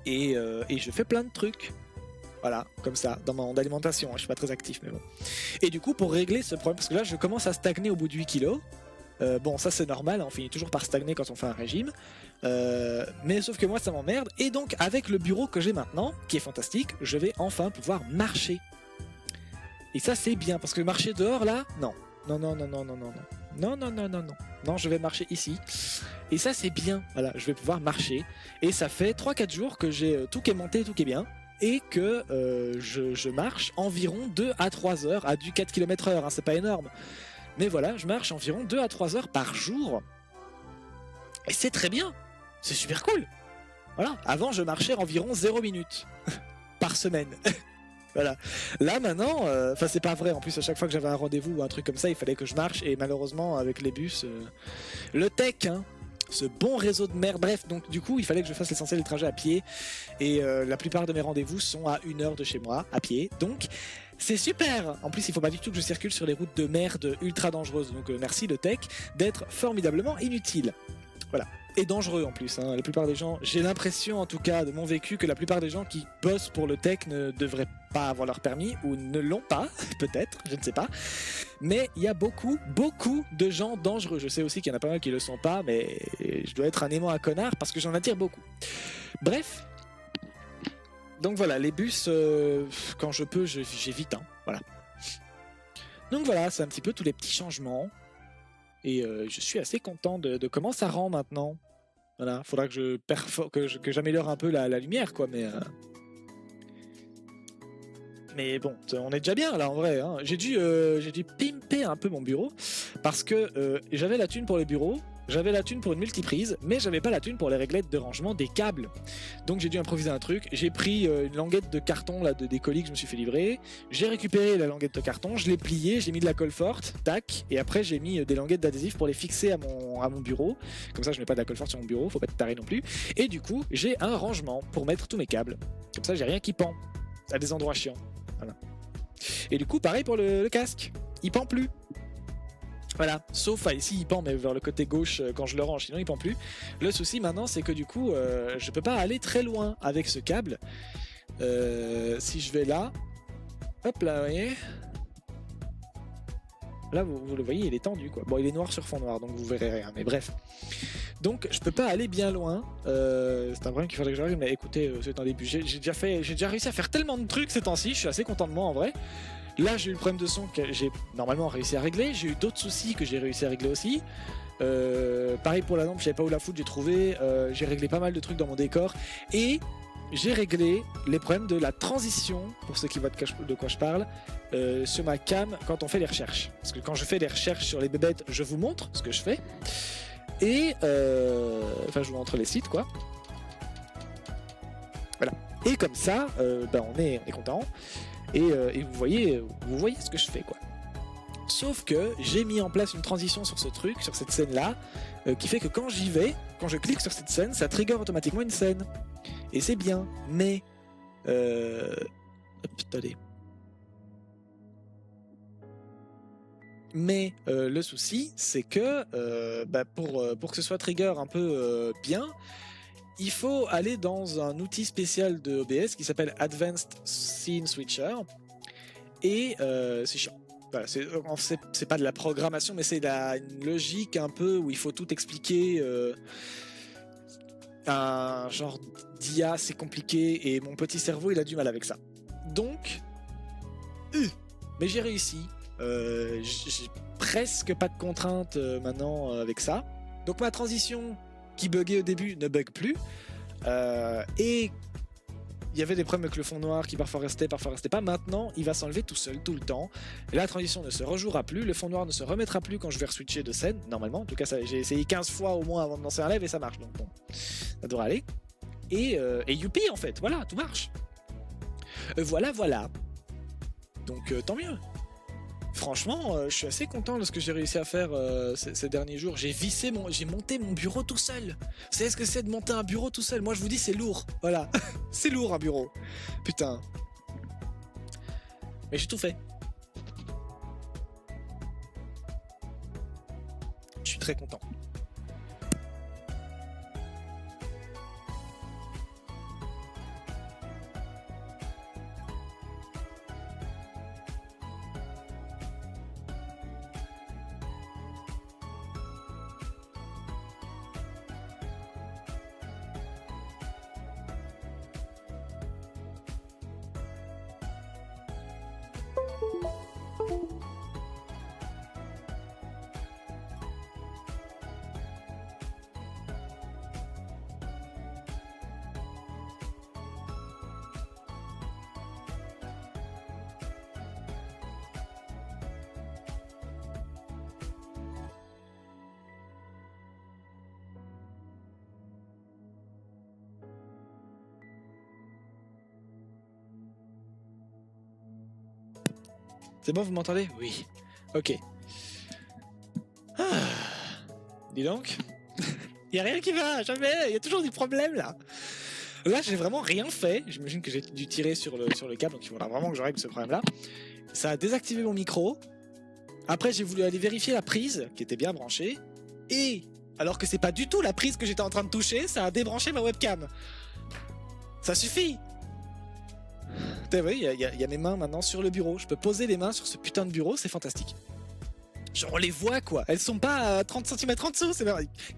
Et je fais plein de trucs. Voilà, comme ça, dans mon alimentation, je suis pas très actif, mais bon. Et du coup, pour régler ce problème, parce que là, je commence à stagner au bout de 8 kilos. Bon, ça c'est normal, on finit toujours par stagner quand on fait un régime. Mais sauf que moi, ça m'emmerde. Et donc, avec le bureau que j'ai maintenant, qui est fantastique, je vais enfin pouvoir marcher. Et ça, c'est bien, parce que marcher dehors, là, non. Non, non, non, non, non, non, non. Non, non, non, non, non. Non, je vais marcher ici. Et ça, c'est bien. Voilà, je vais pouvoir marcher. Et ça fait 3-4 jours que j'ai tout qui est monté, tout qui est bien. Et que je marche environ 2 à 3 heures à du 4 km/h, hein, c'est pas énorme. Mais voilà, je marche environ 2 à 3 heures par jour. Et c'est très bien, c'est super cool. Voilà, avant je marchais environ 0 minutes par semaine. Voilà. Là maintenant, enfin c'est pas vrai, en plus à chaque fois que j'avais un rendez-vous ou un truc comme ça, il fallait que je marche, et malheureusement avec les bus, le tech, hein, ce bon réseau de merde, bref, donc du coup il fallait que je fasse l'essentiel des trajets à pied, et la plupart de mes rendez-vous sont à 1 heure de chez moi, à pied, donc c'est super. En plus il faut pas du tout que je circule sur les routes de merde ultra dangereuses, donc merci le tech d'être formidablement inutile. Voilà. Et dangereux en plus, hein. La plupart des gens, j'ai l'impression en tout cas de mon vécu que la plupart des gens qui bossent pour le tech ne devraient pas avoir leur permis, ou ne l'ont pas, peut-être, je ne sais pas. Mais il y a beaucoup de gens dangereux. Je sais aussi qu'il y en a pas mal qui le sont pas, mais je dois être un aimant à connard parce que j'en attire beaucoup. Bref. Donc voilà, les bus, quand je peux, j'évite, hein. Voilà. Donc voilà, c'est un petit peu tous les petits changements. Et je suis assez content de comment ça rend maintenant. Voilà, faudra que j'améliore un peu la lumière, quoi, mais bon, on est déjà bien là en vrai, hein. J'ai dû pimper un peu mon bureau parce que j'avais la thune pour le bureau, j'avais la thune pour une multiprise, mais j'avais pas la thune pour les réglettes de rangement des câbles. Donc j'ai dû improviser un truc. J'ai pris une languette de carton là, des colis que je me suis fait livrer. J'ai récupéré la languette de carton, je l'ai pliée, j'ai mis de la colle forte, tac, et après j'ai mis des languettes d'adhésif pour les fixer à mon bureau. Comme ça je mets pas de la colle forte sur mon bureau, faut pas être taré non plus. Et du coup j'ai un rangement pour mettre tous mes câbles. Comme ça j'ai rien qui pend à des endroits chiants. Voilà. Et du coup pareil pour le casque, il pend plus. Voilà, sauf ici il pend mais vers le côté gauche quand je le range, sinon il pend plus. Le souci maintenant c'est que du coup je peux pas aller très loin avec ce câble. Si je vais là, hop là, vous voyez. Là vous le voyez, il est tendu quoi. Bon, il est noir sur fond noir donc vous verrez rien, mais bref. Donc je peux pas aller bien loin. C'est un problème qu'il faudrait que j'arrive, mais écoutez, c'est un début. J'ai déjà réussi à faire tellement de trucs ces temps-ci, je suis assez content de moi en vrai. Là, j'ai eu le problème de son que j'ai normalement réussi à régler. J'ai eu d'autres soucis que j'ai réussi à régler aussi. Pareil pour la lampe, je savais pas où la foutre, j'ai trouvé. J'ai réglé pas mal de trucs dans mon décor. Et j'ai réglé les problèmes de la transition, pour ceux qui voient de quoi je parle, sur ma cam quand on fait les recherches. Parce que quand je fais les recherches sur les bébêtes, je vous montre ce que je fais. Et enfin, je vous montre les sites, quoi. Voilà. Et comme ça, on est content. Et vous voyez ce que je fais, quoi. Sauf que j'ai mis en place une transition sur ce truc, sur cette scène-là, qui fait que quand j'y vais, quand je clique sur cette scène, ça trigger automatiquement une scène. Et c'est bien, mais... attendez. Mais le souci, c'est que pour que ce soit trigger un peu bien, il faut aller dans un outil spécial de OBS qui s'appelle Advanced Scene Switcher. Et c'est chiant. Voilà, c'est pas de la programmation, mais c'est une logique un peu où il faut tout expliquer. Un genre d'IA, c'est compliqué et mon petit cerveau il a du mal avec ça. Donc, mais j'ai réussi. J'ai presque pas de contraintes maintenant avec ça. Donc ma transition qui buguait au début ne bug plus. Et il y avait des problèmes avec le fond noir qui parfois restait pas. Maintenant, il va s'enlever tout seul, tout le temps. Et la transition ne se rejouera plus. Le fond noir ne se remettra plus quand je vais re-switcher de scène, normalement. En tout cas, j'ai essayé 15 fois au moins avant de lancer un live et ça marche. Donc bon, ça devrait aller. Et youpi, en fait. Voilà, tout marche. Voilà. Donc tant mieux. Franchement, je suis assez content de ce que j'ai réussi à faire ces derniers jours. J'ai monté mon bureau tout seul. Vous savez ce que c'est de monter un bureau tout seul? Moi, je vous dis, c'est lourd. Voilà, c'est lourd un bureau. Putain. Mais j'ai tout fait. Je suis très content. C'est bon, vous m'entendez? Oui. Ok. Ah. Dis donc. Il n'y a rien qui va, jamais. Il y a toujours des problèmes là. Là, j'ai vraiment rien fait. J'imagine que j'ai dû tirer sur le câble, donc il faudra vraiment que je règle ce problème-là. Ça a désactivé mon micro. Après, j'ai voulu aller vérifier la prise, qui était bien branchée. Et, alors que c'est pas du tout la prise que j'étais en train de toucher, ça a débranché ma webcam. Ça suffit. Vous voyez, il y a mes mains maintenant sur le bureau. Je peux poser les mains sur ce putain de bureau, c'est fantastique. Genre on les voit quoi, elles sont pas à 30 cm en dessous, c'est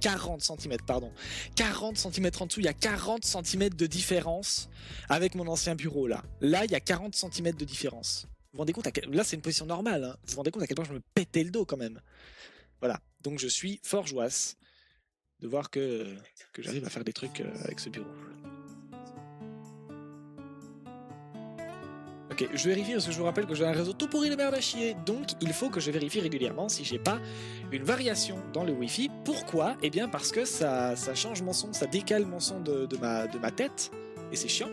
40 cm pardon. 40 cm en dessous, il y a 40 cm de différence avec mon ancien bureau là. Là il y a 40 cm de différence. Vous vous rendez compte là c'est une position normale, hein. Vous vous rendez compte à quel point je me pétais le dos quand même. Voilà, donc je suis fort joasse de voir que j'arrive à faire des trucs avec ce bureau. Ok, je vérifie parce que je vous rappelle que j'ai un réseau tout pourri de merde à chier, donc il faut que je vérifie régulièrement si j'ai pas une variation dans le Wi-Fi. Pourquoi? Eh bien parce que ça change mon son, ça décale mon son de ma tête, et c'est chiant.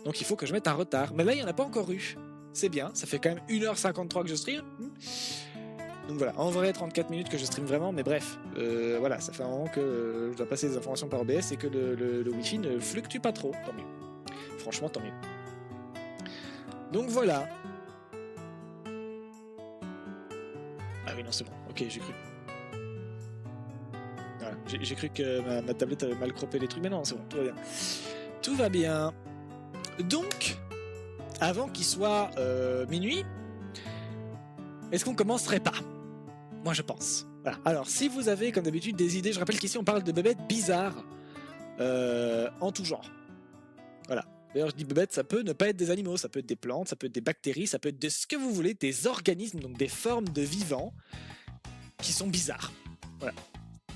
Donc il faut que je mette un retard. Mais là, il n'y en a pas encore eu. C'est bien, ça fait quand même 1h53 que je stream. Donc voilà, en vrai 34 minutes que je stream vraiment, mais bref, voilà, ça fait un moment que je dois passer des informations par OBS et que le Wi-Fi ne fluctue pas trop, tant mieux. Franchement, tant mieux. Donc voilà. Ah oui, non, c'est bon. Ok, j'ai cru. Voilà, j'ai cru que ma tablette avait mal croppé les trucs, mais non, c'est bon, tout va bien. Tout va bien. Donc, avant qu'il soit minuit, est-ce qu'on commencerait pas? Moi, je pense. Voilà. Alors, si vous avez, comme d'habitude, des idées, je rappelle qu'ici, on parle de bébêtes bizarres en tout genre. Voilà. D'ailleurs, je dis bébête, ça peut ne pas être des animaux, ça peut être des plantes, ça peut être des bactéries, ça peut être de ce que vous voulez, des organismes, donc des formes de vivants qui sont bizarres. Voilà.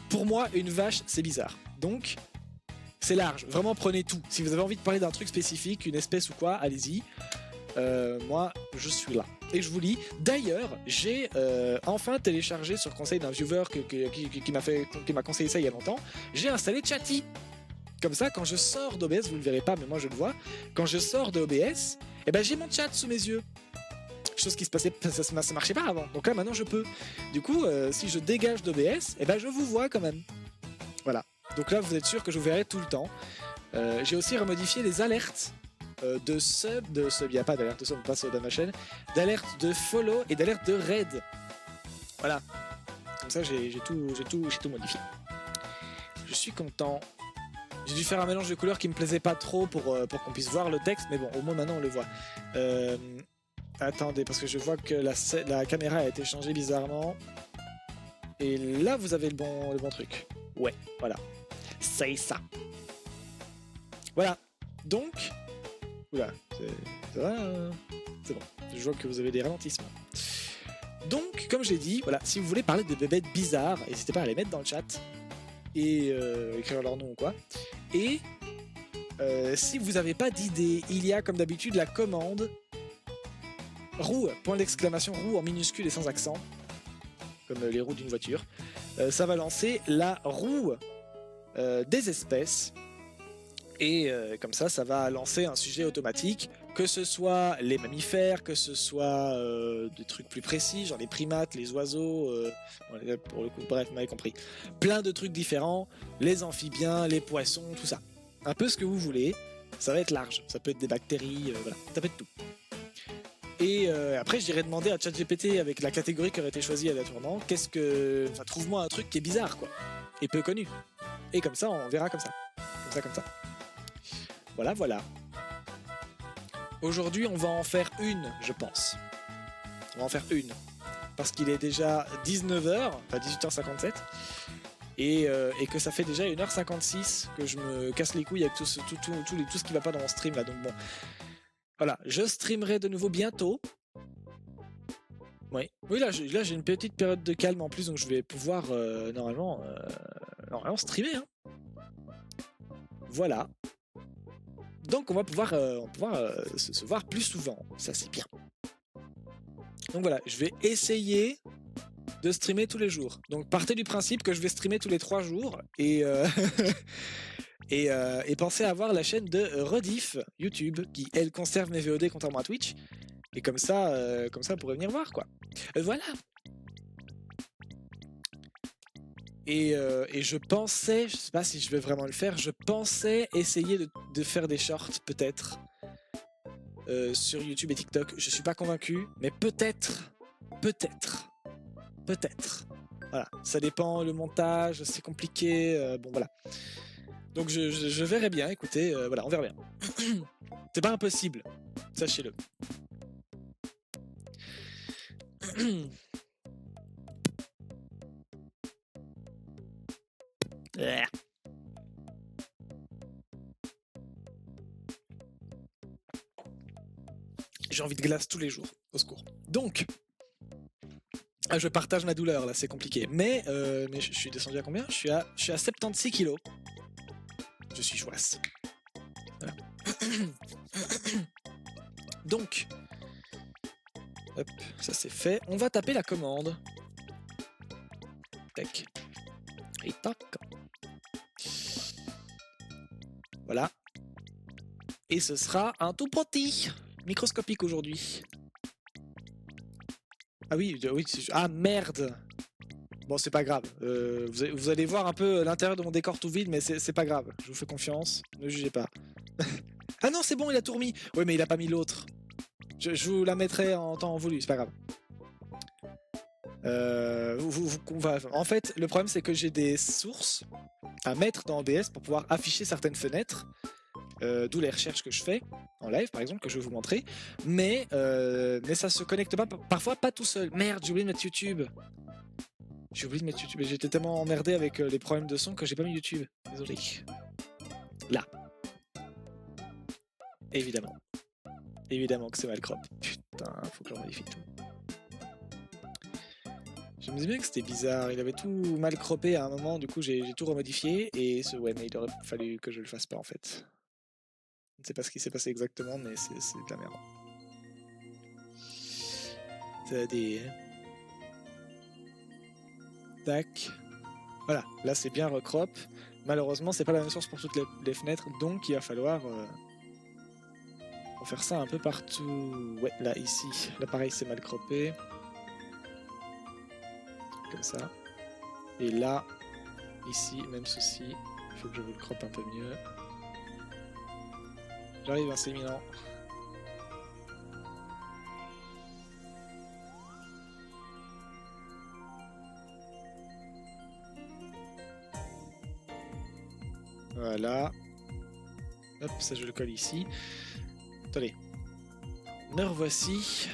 Pour moi, une vache, c'est bizarre. Donc, c'est large. Vraiment, prenez tout. Si vous avez envie de parler d'un truc spécifique, une espèce ou quoi, allez-y. Moi, je suis là. Et je vous lis. D'ailleurs, j'ai enfin téléchargé sur conseil d'un viewer qui m'a conseillé ça il y a longtemps. J'ai installé Chatty. Comme ça, quand je sors d'OBS, vous ne le verrez pas, mais moi je le vois. Quand je sors de OBS, eh ben, j'ai mon chat sous mes yeux. Chose qui se passait, ça marchait pas avant. Donc là, maintenant, je peux. Du coup, si je dégage d'OBS, eh ben, je vous vois quand même. Voilà. Donc là, vous êtes sûr que je vous verrai tout le temps. J'ai aussi remodifié les alertes de sub, il n'y a pas d'alerte de sub, on passe dans ma chaîne, d'alerte de follow et d'alerte de raid. Voilà. Comme ça, j'ai tout modifié. Je suis content. J'ai dû faire un mélange de couleurs qui me plaisait pas trop pour qu'on puisse voir le texte, mais bon, au moins maintenant on le voit. Attendez, parce que je vois que la caméra a été changée bizarrement. Et là, vous avez le bon truc. Ouais, voilà. C'est ça. Voilà. Donc... Oula, ça va c'est bon. Je vois que vous avez des ralentissements. Donc, comme j'ai dit, voilà, si vous voulez parler de bébêtes bizarres, n'hésitez pas à les mettre dans le chat. Et écrire leur nom ou quoi. Et si vous n'avez pas d'idée, il y a comme d'habitude la commande roue, point d'exclamation, roue en minuscule et sans accent, comme les roues d'une voiture. Ça va lancer la roue des espèces. Et comme ça va lancer un sujet automatique, que ce soit les mammifères, que ce soit des trucs plus précis, genre les primates, les oiseaux, pour le coup, bref, vous m'avez compris. Plein de trucs différents, les amphibiens, les poissons, tout ça. Un peu ce que vous voulez, ça va être large. Ça peut être des bactéries, voilà, ça peut être tout. Et après, j'irai demander à ChatGPT, avec la catégorie qui aurait été choisie aléatoirement, trouve-moi un truc qui est bizarre, quoi, et peu connu. Et comme ça, on verra comme ça. Comme ça. Voilà, voilà. Aujourd'hui, on va en faire une, je pense. On va en faire une. Parce qu'il est déjà 19h, enfin 18h57. Et que ça fait déjà 1h56 que je me casse les couilles avec tout ce qui va pas dans mon stream là. Donc bon. Voilà, je streamerai de nouveau bientôt. Oui, là j'ai une petite période de calme en plus, donc je vais pouvoir normalement streamer. Hein. Voilà. Donc on va pouvoir se voir plus souvent, ça c'est bien. Donc voilà, je vais essayer de streamer tous les jours. Donc partez du principe que je vais streamer tous les 3 jours et, et pensez à avoir la chaîne de Rediff YouTube qui elle conserve mes VOD contrairement à Twitch. Et comme ça vous pourrez venir voir quoi. Voilà. Et je pensais, je sais pas si je vais vraiment le faire, je pensais essayer de faire des shorts peut-être sur YouTube et TikTok. Je suis pas convaincu, mais peut-être. Voilà, ça dépend, le montage, c'est compliqué, bon voilà. Donc je verrai bien, écoutez, voilà, on verra bien. C'est pas impossible, sachez-le. J'ai envie de glace tous les jours, au secours. Donc, je partage ma douleur là, c'est compliqué. Mais je suis descendu à combien ? Je suis à 76 kilos. Je suis chouasse. Voilà. Donc, hop, ça c'est fait. On va taper la commande. Tac. Et tac. Voilà. Et ce sera un tout petit. Microscopique aujourd'hui. Ah oui, ah merde. Bon, c'est pas grave. Vous allez voir un peu l'intérieur de mon décor tout vide, mais c'est pas grave. Je vous fais confiance. Ne jugez pas. Ah non, c'est bon, il a tout remis. Oui, mais il a pas mis l'autre. Je vous la mettrai en temps voulu, c'est pas grave. En fait, le problème, c'est que j'ai des sources à mettre dans OBS pour pouvoir afficher certaines fenêtres. D'où les recherches que je fais en live par exemple que je vais vous montrer mais ça se connecte pas parfois pas tout seul. Merde, j'ai oublié de mettre YouTube. J'étais tellement emmerdé avec les problèmes de son que j'ai pas mis YouTube, désolé. Là Évidemment. Évidemment que c'est mal crop. Putain, faut que je modifie tout. Je me dis bien que c'était bizarre, il avait tout mal croppé à un moment, du coup j'ai tout remodifié, et ouais, mais il aurait fallu que je le fasse pas en fait. Je ne sais pas ce qui s'est passé exactement, mais c'est de la merde. T'as des... Tac. Voilà, là c'est bien recrop. Malheureusement, c'est pas la même source pour toutes les fenêtres, donc il va falloir faire ça un peu partout. Ouais, là, ici, là pareil, c'est mal croppé. Comme ça. Et là, ici, même souci. Il faut que je vous le croppe un peu mieux. J'arrive, hein, c'est imminent. Voilà. Hop, ça je le colle ici. Attendez. Me revoici.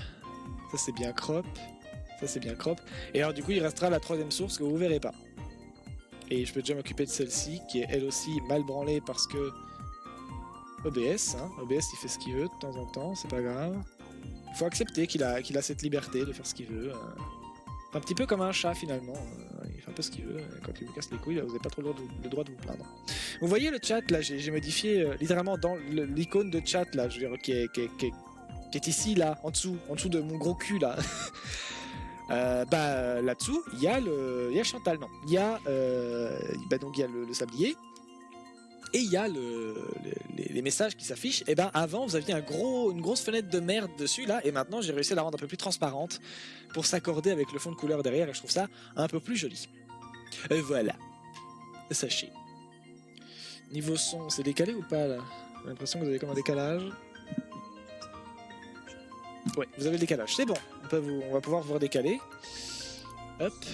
Ça c'est bien crop. Ça c'est bien crop. Et alors du coup il restera la troisième source que vous verrez pas. Et je peux déjà m'occuper de celle-ci qui est elle aussi mal branlée parce que OBS, hein. OBS il fait ce qu'il veut de temps en temps, c'est pas grave. Il faut accepter qu'il a cette liberté de faire ce qu'il veut. Un petit peu comme un chat finalement. Il fait un peu ce qu'il veut. Quand il vous casse les couilles, vous n'avez pas trop le droit de vous plaindre. Vous voyez le chat là, j'ai modifié littéralement dans l'icône de chat là, je veux dire, qui est ici là, en dessous de mon gros cul là. Là-dessous, il y a Chantal, non. Il y a donc il y a le sablier. Et il y a les messages qui s'affichent. Et ben avant, vous aviez une grosse fenêtre de merde dessus là, et maintenant j'ai réussi à la rendre un peu plus transparente pour s'accorder avec le fond de couleur derrière, et je trouve ça un peu plus joli. Et voilà. Sachez. Niveau son, c'est décalé ou pas là? J'ai l'impression que vous avez comme un décalage. Ouais, vous avez le décalage, c'est bon. On va pouvoir vous redécaler. Hop.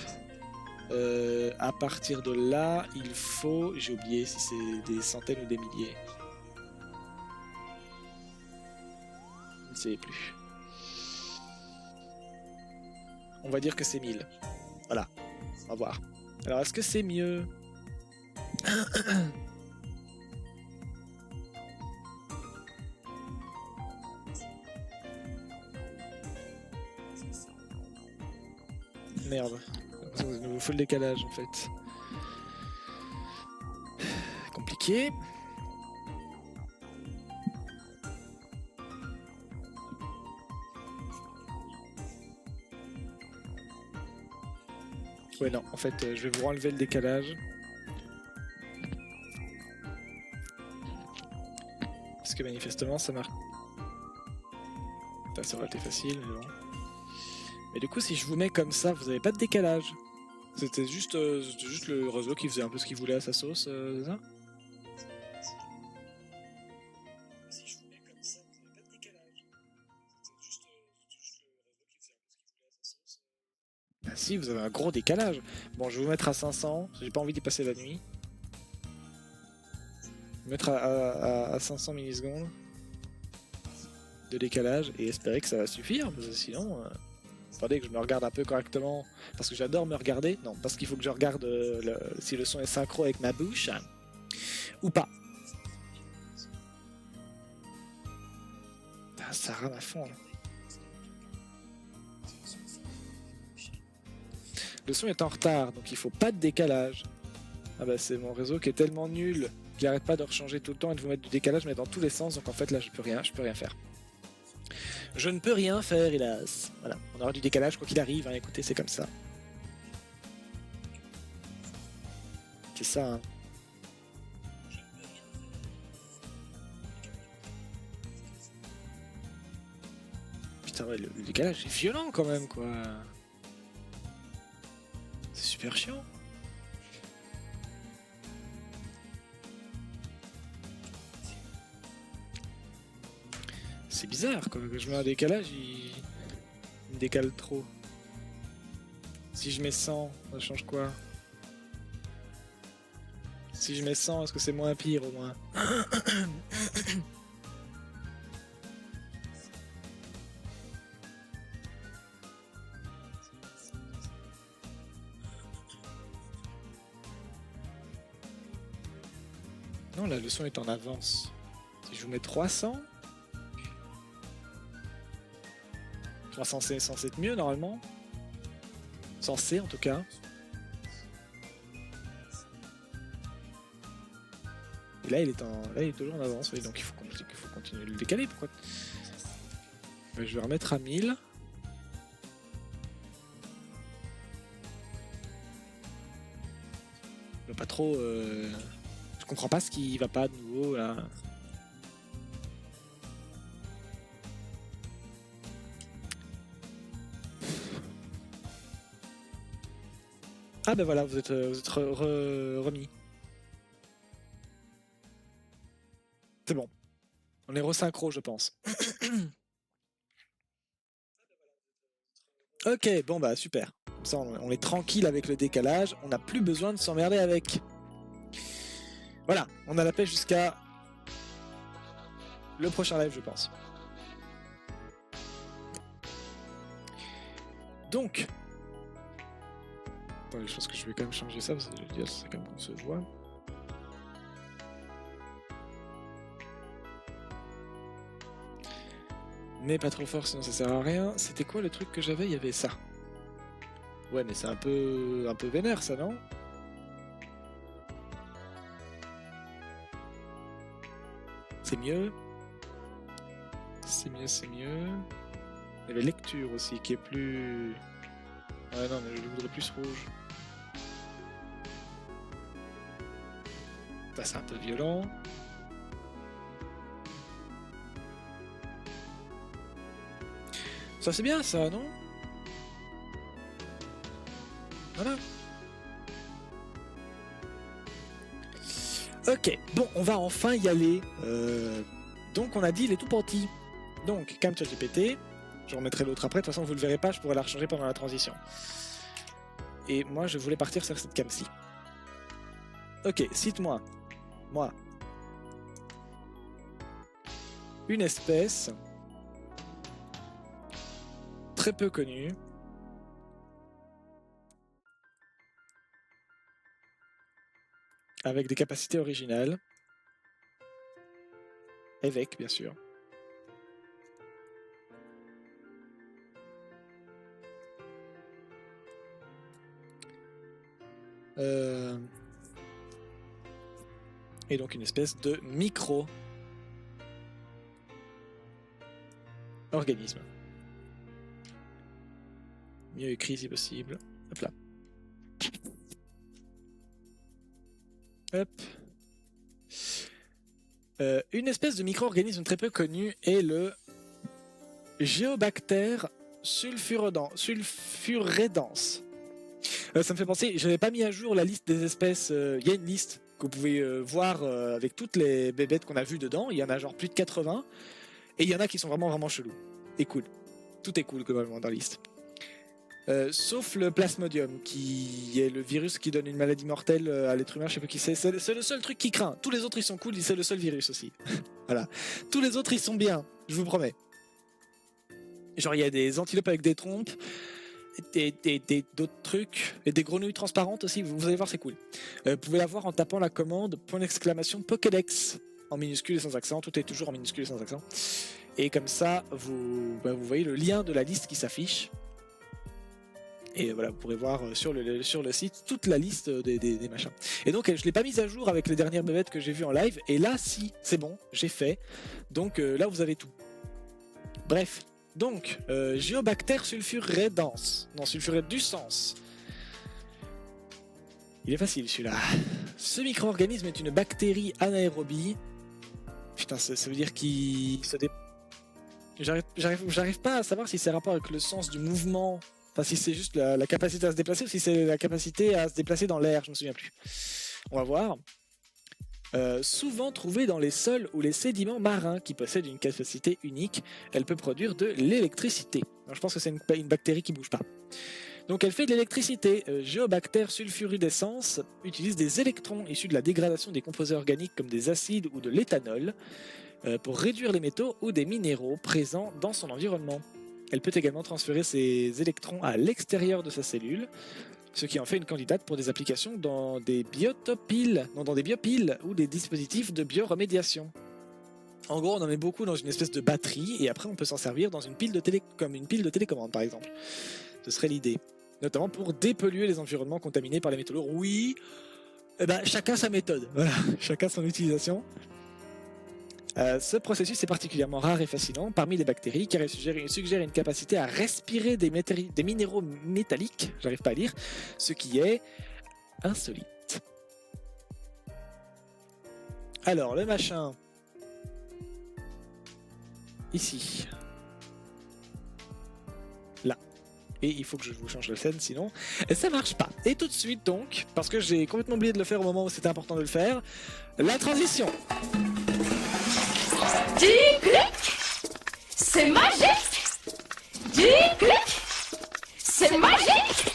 À partir de là, il faut... J'ai oublié si c'est des centaines ou des milliers. Je ne sais plus. On va dire que c'est 1000. Voilà. On va voir. Alors, est-ce que c'est mieux? Merde. Il nous faut le décalage en fait. Compliqué. Ouais non, en fait je vais vous enlever le décalage. Parce que manifestement ça marche. Ça aurait été facile, mais bon. Mais du coup si je vous mets comme ça, vous n'avez pas de décalage. C'était juste le réseau qui faisait un peu ce qu'il voulait à sa sauce, c'est ça? Si je vous mets comme ça, vous n'avez pas de décalage. C'était juste le réseau qui faisait un peu ce qu'il voulait à sa sauce. Ah si, vous avez un gros décalage. Bon, je vais vous mettre à 500, j'ai pas envie d'y passer la nuit. Je vais mettre à 500 millisecondes de décalage et espérer que ça va suffire, parce que sinon... Attendez que je me regarde un peu correctement, parce que j'adore me regarder. Non, parce qu'il faut que je regarde si le son est synchro avec ma bouche, ou pas. Ah, ça rame à fond. Là. Le son est en retard, donc il faut pas de décalage. Ah bah c'est mon réseau qui est tellement nul qu'il arrête pas de rechanger tout le temps et de vous mettre du décalage, mais dans tous les sens, donc en fait là je peux rien faire. Je ne peux rien faire, hélas. Voilà, on aura du décalage quoi qu'il arrive, hein. Écoutez, c'est comme ça. C'est ça, hein. Putain, ouais, le décalage est violent quand même, quoi. C'est super chiant. C'est bizarre, quoi. Quand je mets un décalage, il me décale trop. Si je mets 100, ça change quoi? Si je mets 100, est-ce que c'est moins pire au moins? Non, là, le son est en avance. Si je vous mets 300, Enfin, censé être mieux normalement. Censé en tout cas. Et là il est toujours en avance, oui, donc il faut continuer de le décaler. Pourquoi? Je vais remettre à 1000. Pas trop. Je comprends pas ce qui va pas de nouveau là. Ah ben voilà, vous êtes remis. C'est bon. On est resynchro, je pense. Ok, bon bah super. Comme ça, on est tranquille avec le décalage. On n'a plus besoin de s'emmerder avec. Voilà, on a la paix jusqu'à le prochain live, je pense. Donc, attendez, je pense que je vais quand même changer ça parce que je veux dire, c'est quand même qu'on se voit. Mais pas trop fort, sinon ça sert à rien. C'était quoi le truc que j'avais? Il y avait ça. Ouais, mais c'est un peu vénère, ça, non? C'est mieux. C'est mieux, c'est mieux. Il y avait lecture aussi, qui est plus... Ouais, non, mais je voudrais plus rouge. Ça, c'est un peu violent. Ça, c'est bien, ça, non? Voilà. Ok, bon, on va enfin y aller. Donc, on a dit, il est tout petit. Donc, cam ChatGPT. Je remettrai l'autre après. De toute façon, vous le verrez pas, je pourrais la recharger pendant la transition. Et moi, je voulais partir sur cette cam-ci. Ok, cite-moi. Moi. Une espèce très peu connue. Avec des capacités originales. Avec, bien sûr. Et donc une espèce de micro-organisme. Mieux écrit si possible. Hop là. Hop. Une espèce de micro-organisme très peu connu est le Géobacter sulfuredens. Ça me fait penser, j'avais pas mis à jour la liste des espèces. Il y a une liste que vous pouvez voir avec toutes les bébêtes qu'on a vues dedans. Il y en a genre plus de 80. Et il y en a qui sont vraiment chelous. Et cool. Tout est cool globalement dans la liste. Sauf le plasmodium, qui est le virus qui donne une maladie mortelle à l'être humain, je sais pas qui c'est. C'est le seul truc qui craint. Tous les autres ils sont cool, c'est le seul virus aussi. Voilà. Tous les autres ils sont bien, je vous promets. Genre il y a des antilopes avec des trompes, d'autres trucs, et des grenouilles transparentes aussi, vous allez voir c'est cool. Vous pouvez la voir en tapant la commande !Pokédex en minuscule et sans accent, tout est toujours en minuscule et sans accent. Et comme ça, vous voyez le lien de la liste qui s'affiche. Et voilà, vous pourrez voir sur le site toute la liste des machins. Et donc, je ne l'ai pas mise à jour avec les dernières bébêtes que j'ai vues en live. Et là, si, c'est bon, j'ai fait. Donc là, vous avez tout. Bref, donc, Géobacter sulfuredens. Non, sulfuredens. Il est facile celui-là. Ce micro-organisme est une bactérie anaérobie. Putain, ça veut dire qu'il se dé... J'arrive pas à savoir si c'est rapport avec le sens du mouvement. Enfin, si c'est juste la capacité à se déplacer ou si c'est la capacité à se déplacer dans l'air, je me souviens plus. On va voir. Souvent trouvée dans les sols ou les sédiments marins qui possèdent une capacité unique, elle peut produire de l'électricité. Je pense que c'est une bactérie qui bouge pas. Donc elle fait de l'électricité. Géobacter sulfuridescens utilise des électrons issus de la dégradation des composés organiques comme des acides ou de l'éthanol pour réduire les métaux ou des minéraux présents dans son environnement. Elle peut également transférer ces électrons à l'extérieur de sa cellule, ce qui en fait une candidate pour des applications dans des biopiles ou des dispositifs de bioremédiation. En gros, on en met beaucoup dans une espèce de batterie et après on peut s'en servir dans une pile de comme une pile de télécommande par exemple. Ce serait l'idée. Notamment pour dépolluer les environnements contaminés par les métaux lourds. Oui, eh ben, chacun sa méthode, voilà, chacun son utilisation. Ce processus est particulièrement rare et fascinant parmi les bactéries car il suggère une capacité à respirer des minéraux métalliques, j'arrive pas à lire, ce qui est insolite. Alors, le machin, ici, là, et il faut que je vous change la scène sinon, et ça marche pas. Et tout de suite donc, parce que j'ai complètement oublié de le faire au moment où c'était important de le faire, la transition. Tic-clic, c'est magique. Tic-clic, c'est magique.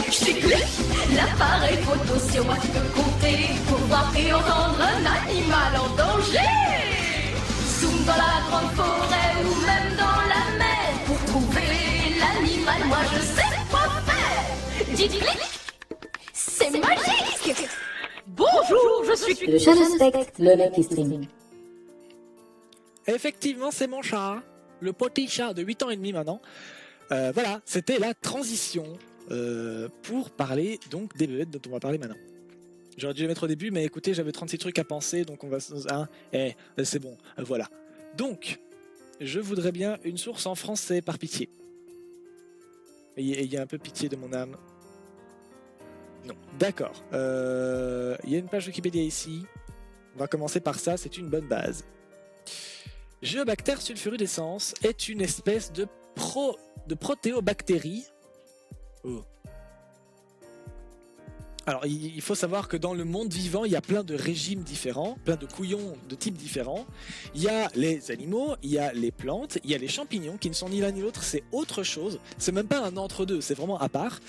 Tic-clic, l'appareil photo sur moi peut compter pour voir et entendre un animal en danger. Zoom dans la grande forêt ou même dans la mer pour trouver l'animal. Moi je sais quoi faire. Tic-clic, c'est magique. Bonjour, je suis Le chat de steak, le mec qui stream. Effectivement, c'est mon chat, le petit chat de 8 ans et demi maintenant. Voilà, c'était la transition pour parler donc des bébêtes dont on va parler maintenant. J'aurais dû les mettre au début, mais écoutez, j'avais 36 trucs à penser, donc on va... Hein, c'est bon, voilà. Donc, je voudrais bien une source en français, par pitié. Il y a un peu pitié de mon âme. Non, d'accord. Il y a une page Wikipédia ici. On va commencer par ça, c'est une bonne base. Géobacter sulfurudescens est une espèce de protéobactérie. Oh. Alors, il faut savoir que dans le monde vivant, il y a plein de régimes différents, plein de couillons de types différents. Il y a les animaux, il y a les plantes, il y a les champignons qui ne sont ni l'un ni l'autre, c'est autre chose. C'est même pas un entre-deux, c'est vraiment à part.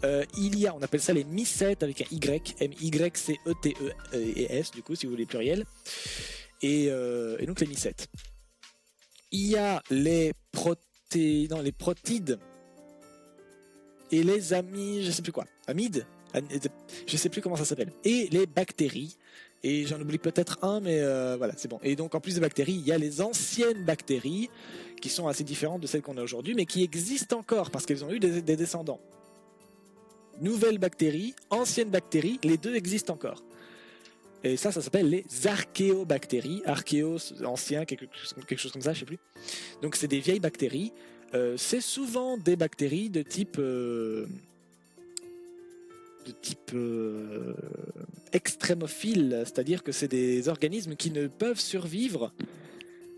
Il y a, on appelle ça les mycètes avec un Y, M-Y-C-E-T-E-S, du coup, si vous voulez pluriel. Et donc les mycètes. Il y a les protides et les je sais plus quoi, amides, je sais plus comment ça s'appelle, et les bactéries, et j'en oublie peut-être un, mais voilà, c'est bon. Et donc en plus des bactéries, il y a les anciennes bactéries, qui sont assez différentes de celles qu'on a aujourd'hui, mais qui existent encore, parce qu'elles ont eu des descendants. Nouvelles bactéries, anciennes bactéries, les deux existent encore. Et ça s'appelle les archéobactéries. Archéo, ancien, quelque chose comme ça, je sais plus. Donc c'est des vieilles bactéries. C'est souvent des bactéries de type extrémophile, c'est-à-dire que c'est des organismes qui ne peuvent survivre,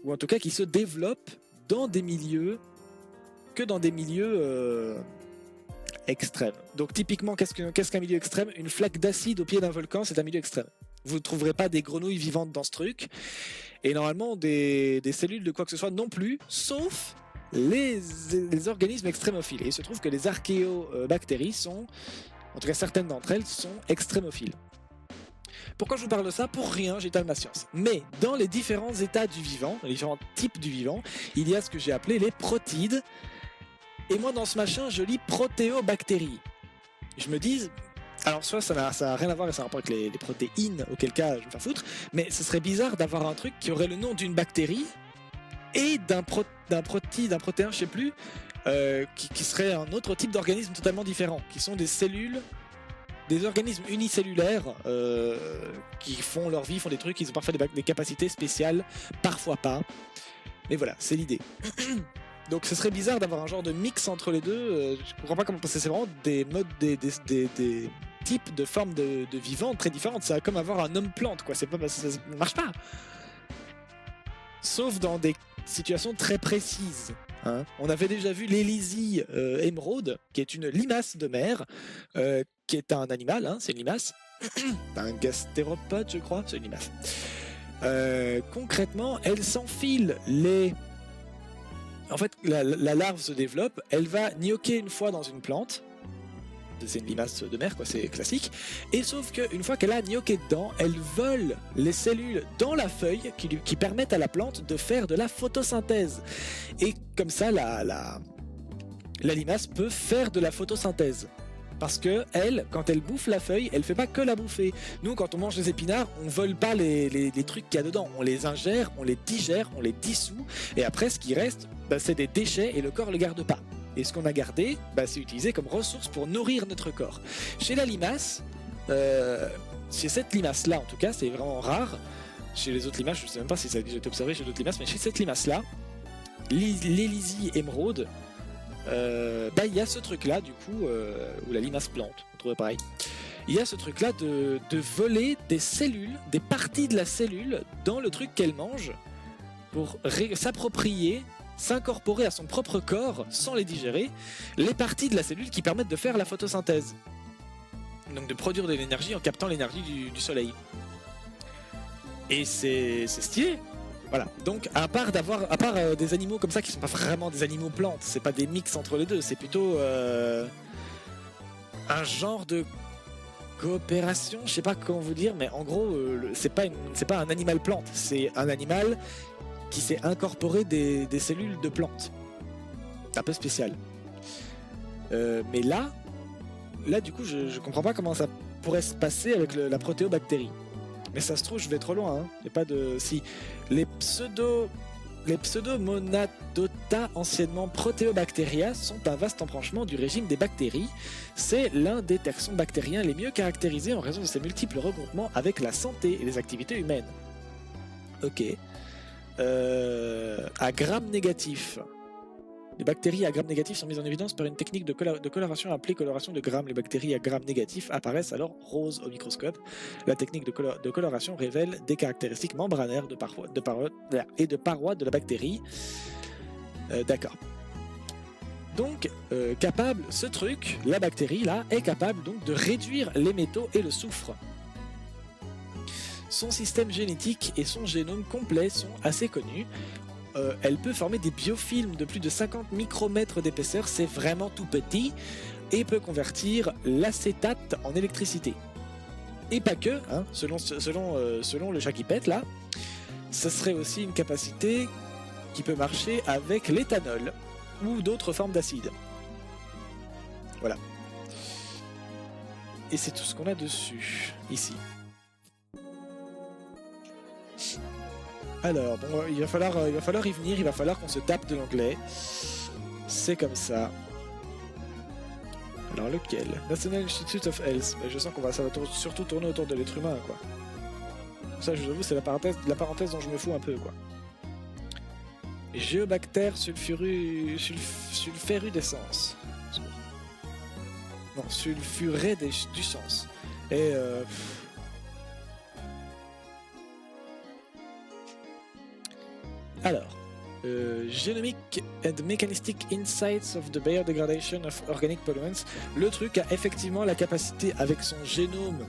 ou en tout cas qui se développent dans des milieux extrêmes. Donc typiquement, qu'est-ce qu'un milieu extrême? Une flaque d'acide au pied d'un volcan, c'est un milieu extrême. Vous ne trouverez pas des grenouilles vivantes dans ce truc, et normalement des cellules de quoi que ce soit non plus, sauf les organismes extrémophiles. Et il se trouve que les archéobactéries sont, en tout cas certaines d'entre elles, sont extrémophiles. Pourquoi je vous parle de ça? Pour rien, j'étale ma science. Mais dans les différents états du vivant, les différents types du vivant, il y a ce que j'ai appelé les protides. Et moi, dans ce machin, je lis protéobactéries. Je me dis... Alors soit ça n'a rien à voir et ça a rapport avec les protéines, auquel cas je vais me faire foutre, mais ce serait bizarre d'avoir un truc qui aurait le nom d'une bactérie et d'un protéin, je sais plus, qui serait un autre type d'organisme totalement différent, qui sont des cellules, des organismes unicellulaires qui font leur vie, font des trucs, ils ont parfois des capacités spéciales, parfois pas. Mais voilà, c'est l'idée. Donc ce serait bizarre d'avoir un genre de mix entre les deux, je comprends pas comment passer, c'est vraiment des modes, des types de formes de vivants très différentes, c'est comme avoir un homme-plante, quoi, ça ne marche pas. Sauf dans des situations très précises. Hein. On avait déjà vu l'Elysie émeraude, qui est une limace de mer, qui est un animal, hein, c'est une limace, un gastéropode je crois, c'est une limace. Concrètement, elle s'enfile les... En fait, la larve se développe, elle va gnoccher une fois dans une plante, c'est une limace de mer, quoi, c'est classique, et sauf qu'une fois qu'elle a gnocché dedans, elle vole les cellules dans la feuille qui permettent à la plante de faire de la photosynthèse. Et comme ça, la limace peut faire de la photosynthèse. Parce que elle, quand elle bouffe la feuille, elle fait pas que la bouffer. Nous, quand on mange les épinards, on vole pas les trucs qu'il y a dedans. On les ingère, on les digère, on les dissout. Et après, ce qui reste, bah, c'est des déchets et le corps le garde pas. Et ce qu'on a gardé, bah, c'est utilisé comme ressource pour nourrir notre corps. Chez la limace, chez cette limace-là en tout cas, c'est vraiment rare. Chez les autres limaces, je ne sais même pas si ça a déjà été observé chez d'autres limaces, mais chez cette limace-là, l'Élysie émeraude, bah, il y a ce truc-là, du coup, où la limace plante, on trouve pareil. Il y a ce truc-là de voler des cellules, des parties de la cellule dans le truc qu'elle mange pour s'approprier, s'incorporer à son propre corps sans les digérer, les parties de la cellule qui permettent de faire la photosynthèse. Donc de produire de l'énergie en captant l'énergie du soleil. Et c'est stylé. Voilà. Donc à part des animaux comme ça qui sont pas vraiment des animaux plantes, c'est pas des mix entre les deux, c'est plutôt un genre de coopération, je sais pas comment vous dire, mais en gros c'est pas un animal plante, c'est un animal qui s'est incorporé des cellules de plantes. Un peu spécial. Mais là du coup je comprends pas comment ça pourrait se passer avec la protéobactérie. Mais ça se trouve je vais trop loin, hein. Y a pas de... Si les pseudomonadota, anciennement Proteobacteria, sont un vaste embranchement du régime des bactéries. C'est l'un des taxons bactériens les mieux caractérisés en raison de ses multiples regroupements avec la santé et les activités humaines. Ok. À gram négatif. Les bactéries à gram négatif sont mises en évidence par une technique de coloration appelée coloration de Gram. Les bactéries à gram négatif apparaissent alors roses au microscope. La technique de coloration révèle des caractéristiques membranaires et de parois de la bactérie. D'accord. Donc, ce truc, la bactérie là, est capable donc de réduire les métaux et le soufre. Son système génétique et son génome complet sont assez connus. Elle peut former des biofilms de plus de 50 micromètres d'épaisseur, c'est vraiment tout petit, et peut convertir l'acétate en électricité. Et pas que, hein, selon le chat qui pète là, ça serait aussi une capacité qui peut marcher avec l'éthanol ou d'autres formes d'acide. Voilà. Et c'est tout ce qu'on a dessus, ici. Alors, bon, il va falloir y venir, il va falloir qu'on se tape de l'anglais. C'est comme ça. Alors, lequel? National Institute of Health. Je sens ça va surtout tourner autour de l'être humain, quoi. Ça, je vous avoue, c'est la parenthèse dont je me fous un peu, quoi. Géobactère sulfurudescence. Non, sulfurudescence. Et alors, Genomic and Mechanistic Insights of the Biodegradation of Organic Pollutants. Le truc a effectivement la capacité, avec son génome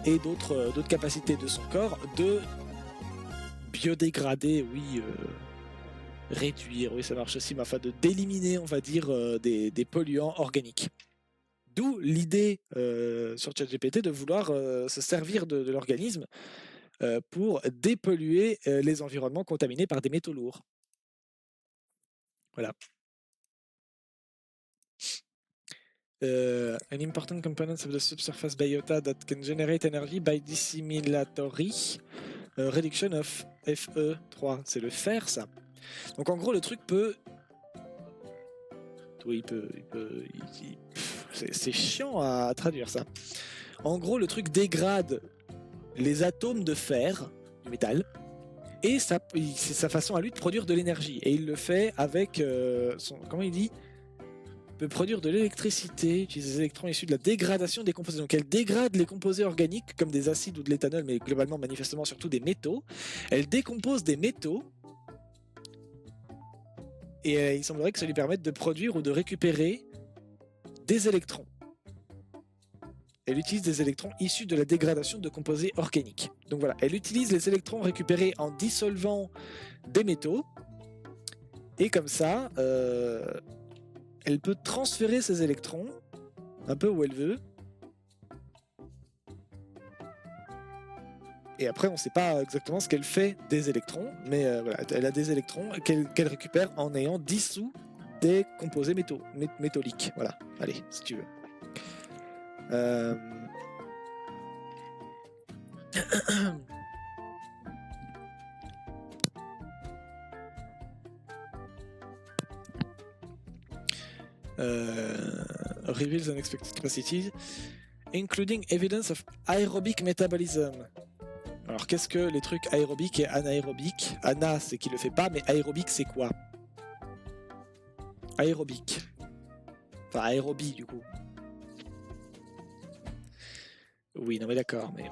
et d'autres capacités de son corps, de biodégrader, oui, réduire, oui ça marche aussi, mais enfin d'éliminer, on va dire, des polluants organiques. D'où l'idée sur ChatGPT de vouloir se servir de l'organisme pour dépolluer les environnements contaminés par des métaux lourds. Voilà. An important component of the subsurface biota that can generate energy by dissimilatory reduction of Fe3. C'est le fer, ça. Donc en gros, le truc peut... Oui, c'est chiant à traduire, ça. En gros, le truc dégrade les atomes de fer, du métal, et c'est sa façon à lui de produire de l'énergie. Et il le fait avec comment il dit? Il peut produire de l'électricité, utiliser des électrons issus de la dégradation des composés. Donc elle dégrade les composés organiques, comme des acides ou de l'éthanol, mais globalement, manifestement, surtout des métaux. Elle décompose des métaux, et il semblerait que ça lui permette de produire ou de récupérer des électrons. Elle utilise des électrons issus de la dégradation de composés organiques. Donc voilà, elle utilise les électrons récupérés en dissolvant des métaux. Et comme ça, elle peut transférer ces électrons un peu où elle veut. Et après, on ne sait pas exactement ce qu'elle fait des électrons. Mais voilà, elle a des électrons qu'elle récupère en ayant dissous des composés métalliques. Voilà, allez, si tu veux. Euh... Reveals unexpected capacities, including evidence of aerobic metabolism. Alors qu'est-ce que les trucs aérobiques et anaérobiques? Ana c'est qui le fait pas, mais aérobique c'est quoi? Aérobique. Enfin aérobie du coup. Oui, non mais d'accord, mais...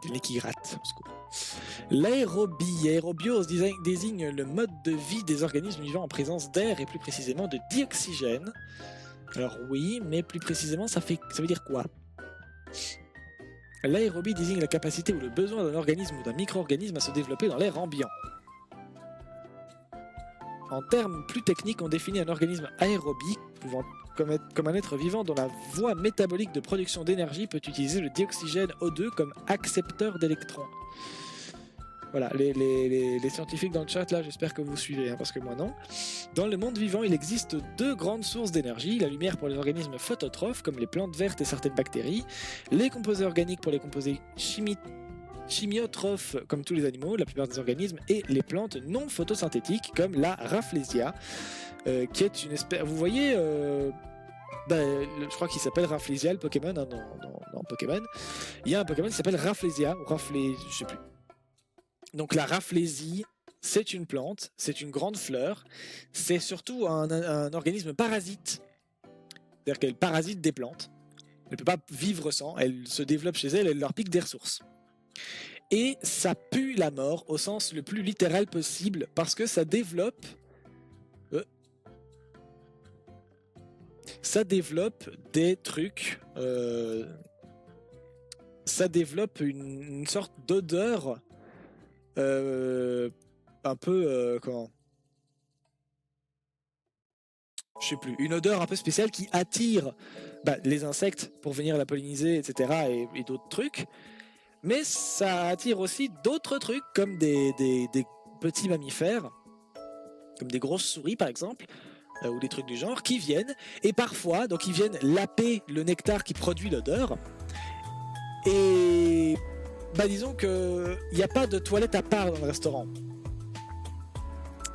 Le nez qui gratte, au secours. L'aérobie. Aérobiose désigne le mode de vie des organismes vivant en présence d'air et plus précisément de dioxygène. Alors oui, mais plus précisément, ça veut dire quoi? L'aérobie désigne la capacité ou le besoin d'un organisme ou d'un micro-organisme à se développer dans l'air ambiant. En termes plus techniques, on définit un organisme aérobie pouvant comme un être vivant dont la voie métabolique de production d'énergie peut utiliser le dioxygène O2 comme accepteur d'électrons. Voilà, les scientifiques dans le chat, là, j'espère que vous suivez, hein, parce que moi non. Dans le monde vivant, il existe deux grandes sources d'énergie, la lumière pour les organismes phototrophes, comme les plantes vertes et certaines bactéries, les composés organiques pour les composés chimiotrophes, comme tous les animaux, la plupart des organismes, et les plantes non photosynthétiques, comme la Rafflesia, qui est une espèce... Vous voyez... je crois qu'il s'appelle Rafflesia, le Pokémon, hein, dans Pokémon. Il y a un Pokémon qui s'appelle Rafflesia, ou je sais plus. Donc la Rafflesie, c'est une plante, c'est une grande fleur, c'est surtout un organisme parasite. C'est-à-dire qu'elle parasite des plantes. Elle ne peut pas vivre sans, elle se développe chez elle, elle leur pique des ressources. Et ça pue la mort au sens le plus littéral possible, parce que ça développe... Ça développe des trucs... ça développe une sorte d'odeur... un peu comment, je sais plus, une odeur un peu spéciale qui attire les insectes pour venir la polliniser, etc. et d'autres trucs, mais ça attire aussi d'autres trucs comme des petits mammifères, comme des grosses souris par exemple, ou des trucs du genre, qui viennent, et parfois donc ils viennent laper le nectar qui produit l'odeur, et disons qu'il n'y a pas de toilette à part dans le restaurant.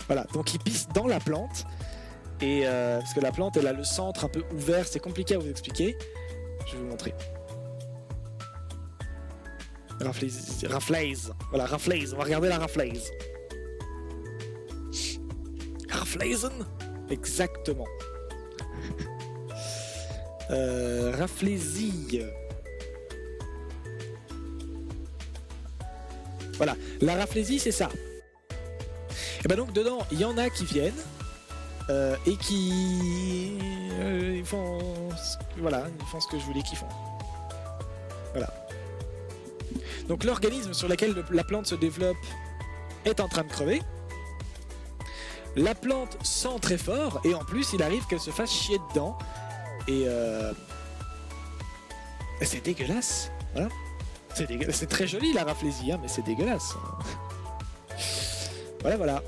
Voilà, donc ils pissent dans la plante, et parce que la plante elle a le centre un peu ouvert, c'est compliqué à vous expliquer. Je vais vous montrer. Raffleise. Voilà, Raffleise, on va regarder la Raffleise. Raffleisen. Exactement. Rafflesie. Voilà, la Rafflesie c'est ça. Et donc dedans il y en a qui viennent et qui ils font ce que je voulais qu'ils font. Voilà. Donc l'organisme sur lequel la plante se développe est en train de crever. La plante sent très fort et en plus il arrive qu'elle se fasse chier dedans et c'est dégueulasse. Voilà. C'est très joli la Rafflesie, hein, mais c'est dégueulasse. Voilà.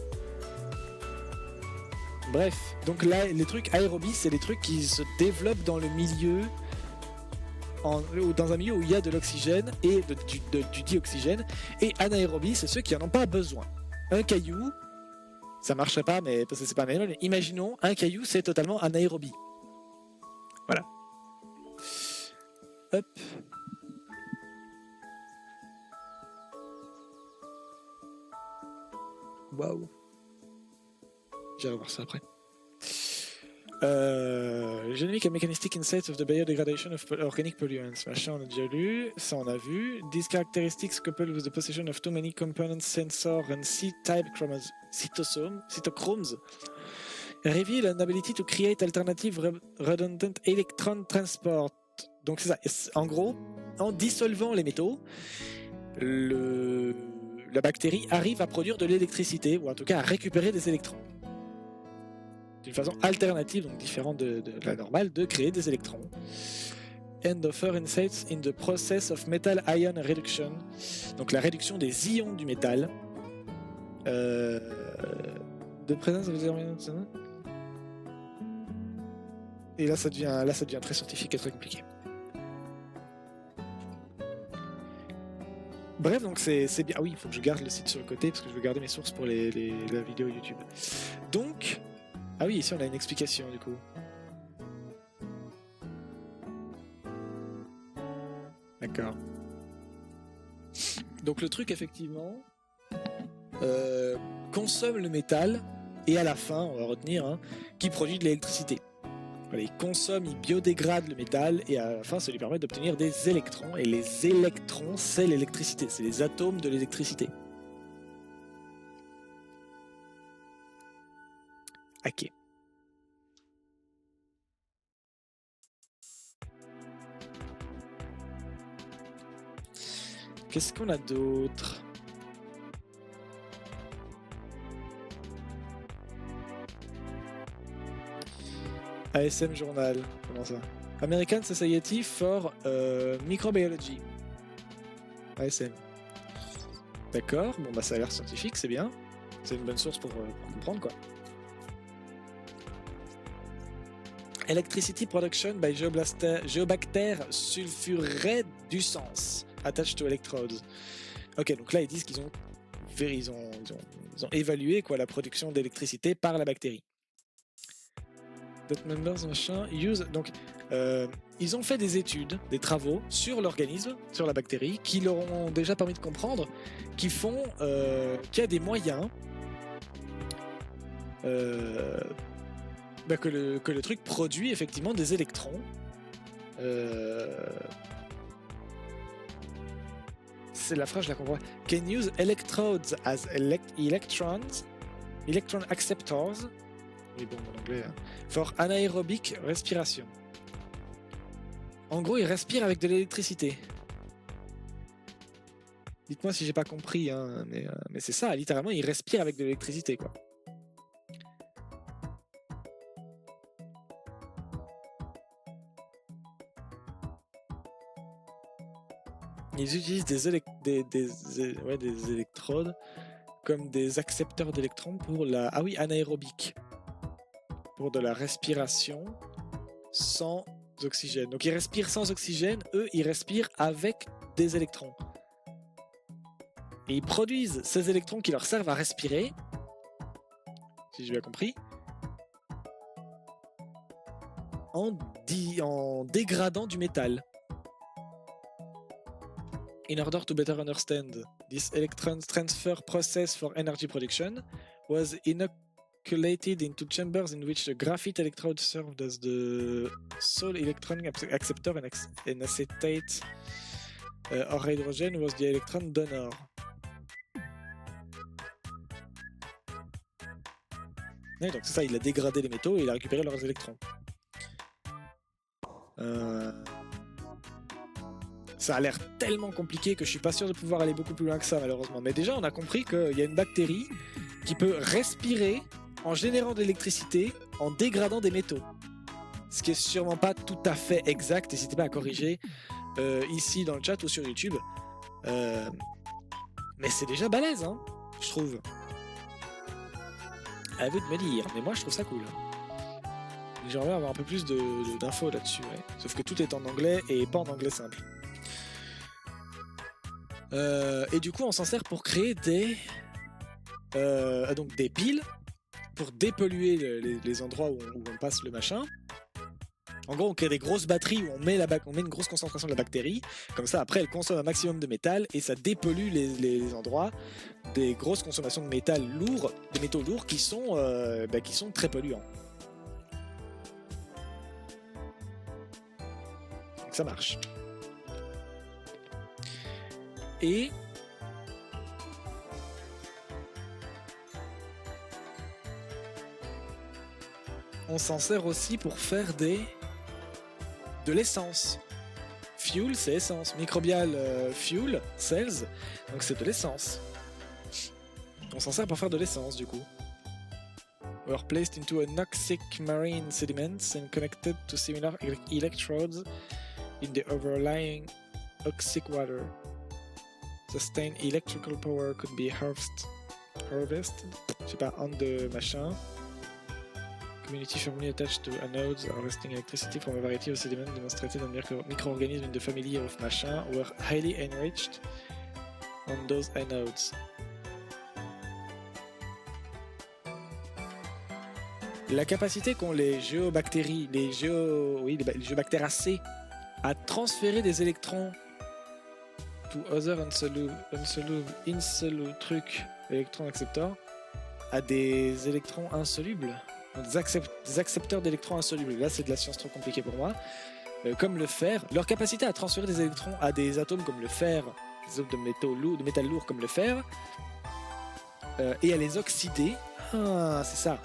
Bref, donc là, les trucs aérobies, c'est les trucs qui se développent dans le milieu, dans un milieu où il y a de l'oxygène et du dioxygène. Et anaérobies, c'est ceux qui n'en ont pas besoin. Un caillou, ça marcherait pas, mais parce que c'est pas manuel. Imaginons, un caillou, c'est totalement anaérobie. Voilà. Hop. Waouh. J'irai voir ça après. Genomic and mechanistic insights of the biodegradation of organic pollutants. Machin, on a déjà lu. Ça, on a vu. These characteristics coupled with the possession of too many components, sensor and C-type cytochromes reveal an ability to create alternative redundant electron transport. Donc c'est ça. En gros, en dissolvant les métaux, la bactérie arrive à produire de l'électricité, ou en tout cas à récupérer des électrons. D'une façon alternative, donc différente de la normale, de créer des électrons. And offer insights in the process of metal ion reduction, donc la réduction des ions du métal. De présence de Et là, ça devient très scientifique et très compliqué. Bref, donc c'est bien. Ah oui, il faut que je garde le site sur le côté parce que je veux garder mes sources pour la vidéo YouTube. Donc, ah oui, ici on a une explication du coup. D'accord. Donc le truc effectivement consomme le métal et à la fin, on va retenir, hein, qui produit de l'électricité. Voilà, il consomme, il biodégrade le métal et à la fin ça lui permet d'obtenir des électrons. Et les électrons, c'est l'électricité, c'est les atomes de l'électricité. Ok. Qu'est-ce qu'on a d'autre? ASM Journal, comment ça? American Society for Microbiology. ASM. D'accord, bon bah ça a l'air scientifique, c'est bien. C'est une bonne source pour comprendre quoi. Electricity production by Geobacter sulfurescens attached to electrodes. Ok, donc là ils disent qu'ils ont évalué quoi, la production d'électricité par la bactérie. Members, machin, use, donc ils ont fait des études, des travaux sur l'organisme, sur la bactérie, qui leur ont déjà permis de comprendre qu'il y a des moyens que le truc produit effectivement des électrons. C'est la phrase, je la comprends. Can use electrodes as electron acceptors. Oui, bon, en anglais. Hein. For anaerobic respiration. En gros, il respire avec de l'électricité. Dites-moi si j'ai pas compris, hein, mais c'est ça, littéralement, il respire avec de l'électricité, quoi. Ils utilisent des électrodes comme des accepteurs d'électrons pour la... Ah oui, anaérobique. Pour de la respiration sans oxygène. Donc ils respirent sans oxygène, eux ils respirent avec des électrons. Et ils produisent ces électrons qui leur servent à respirer, si j'ai bien compris, en dégradant du métal. In order to better understand this electron transfer process for energy production was inoculated into chambers in which the graphite electrode served as the sole electron acceptor and acetate or hydrogen was the electron donor. Ouais, donc c'est ça, il a dégradé les métaux et il a récupéré leurs électrons. Ça a l'air tellement compliqué que je suis pas sûr de pouvoir aller beaucoup plus loin que ça malheureusement. Mais déjà on a compris qu'il y a une bactérie qui peut respirer en générant de l'électricité en dégradant des métaux. Ce qui est sûrement pas tout à fait exact, n'hésitez pas à corriger ici dans le chat ou sur YouTube. Mais c'est déjà balèze, hein, je trouve. À vous de me dire, mais moi je trouve ça cool. J'aimerais avoir un peu plus d'infos là-dessus, ouais. Sauf que tout est en anglais et pas en anglais simple. Et du coup on s'en sert pour créer des piles pour dépolluer les endroits où on passe le machin. En gros on crée des grosses batteries où on met une grosse concentration de la bactérie, comme ça après elle consomme un maximum de métal et ça dépollue les endroits des grosses consommations de métal lourd, des métaux lourds qui sont très polluants. Donc ça marche. Et on s'en sert aussi pour faire de l'essence. Fuel, c'est essence. Microbial fuel, cells, donc c'est de l'essence. On s'en sert pour faire de l'essence du coup. Were placed into a toxic marine sediments and connected to similar electrodes in the overlying toxic water. Sustained electrical power could be harvested, je sais pas, on the machin. community firmly attached to anodes harvesting electricity from a variety of sediments demonstrated on microorganisms in the family of machin were highly enriched on those anodes. La capacité qu'ont les géobactéries, les géobactéracées à transférer des électrons to other insoluble truc électron acceptor à des électrons insolubles, des accepteurs d'électrons insolubles. Là, c'est de la science trop compliquée pour moi. Comme le fer, leur capacité à transférer des électrons à des atomes comme le fer, des atomes de métal lourd comme le fer, et à les oxyder. Ah, c'est ça.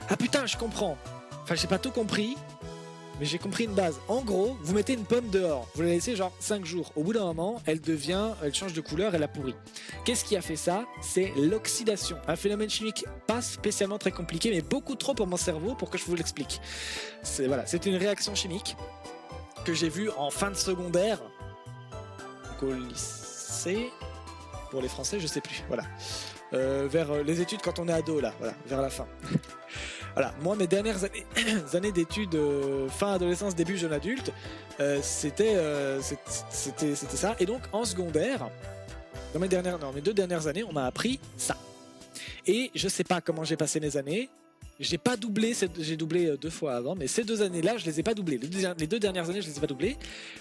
Ah putain, je comprends. Enfin, j'ai pas tout compris, mais j'ai compris une base. En gros, vous mettez une pomme dehors, vous la laissez genre 5 jours. Au bout d'un moment, elle change de couleur, elle a pourri. Qu'est-ce qui a fait ça? C'est l'oxydation. Un phénomène chimique pas spécialement très compliqué, mais beaucoup trop pour mon cerveau pour que je vous l'explique. C'est une réaction chimique que j'ai vue en fin de secondaire, donc au lycée, pour les Français, je sais plus. Voilà. Vers les études quand on est ado, là, voilà, vers la fin. Voilà, moi mes dernières années d'études, fin adolescence, début jeune adulte, c'était ça. Et donc en secondaire, dans mes 2 dernières années, on m'a appris ça. Et je sais pas comment j'ai passé mes années. J'ai pas doublé, j'ai doublé 2 fois avant, mais ces 2 années-là, je les ai pas doublées. Les 2 dernières années, je les ai pas doublées.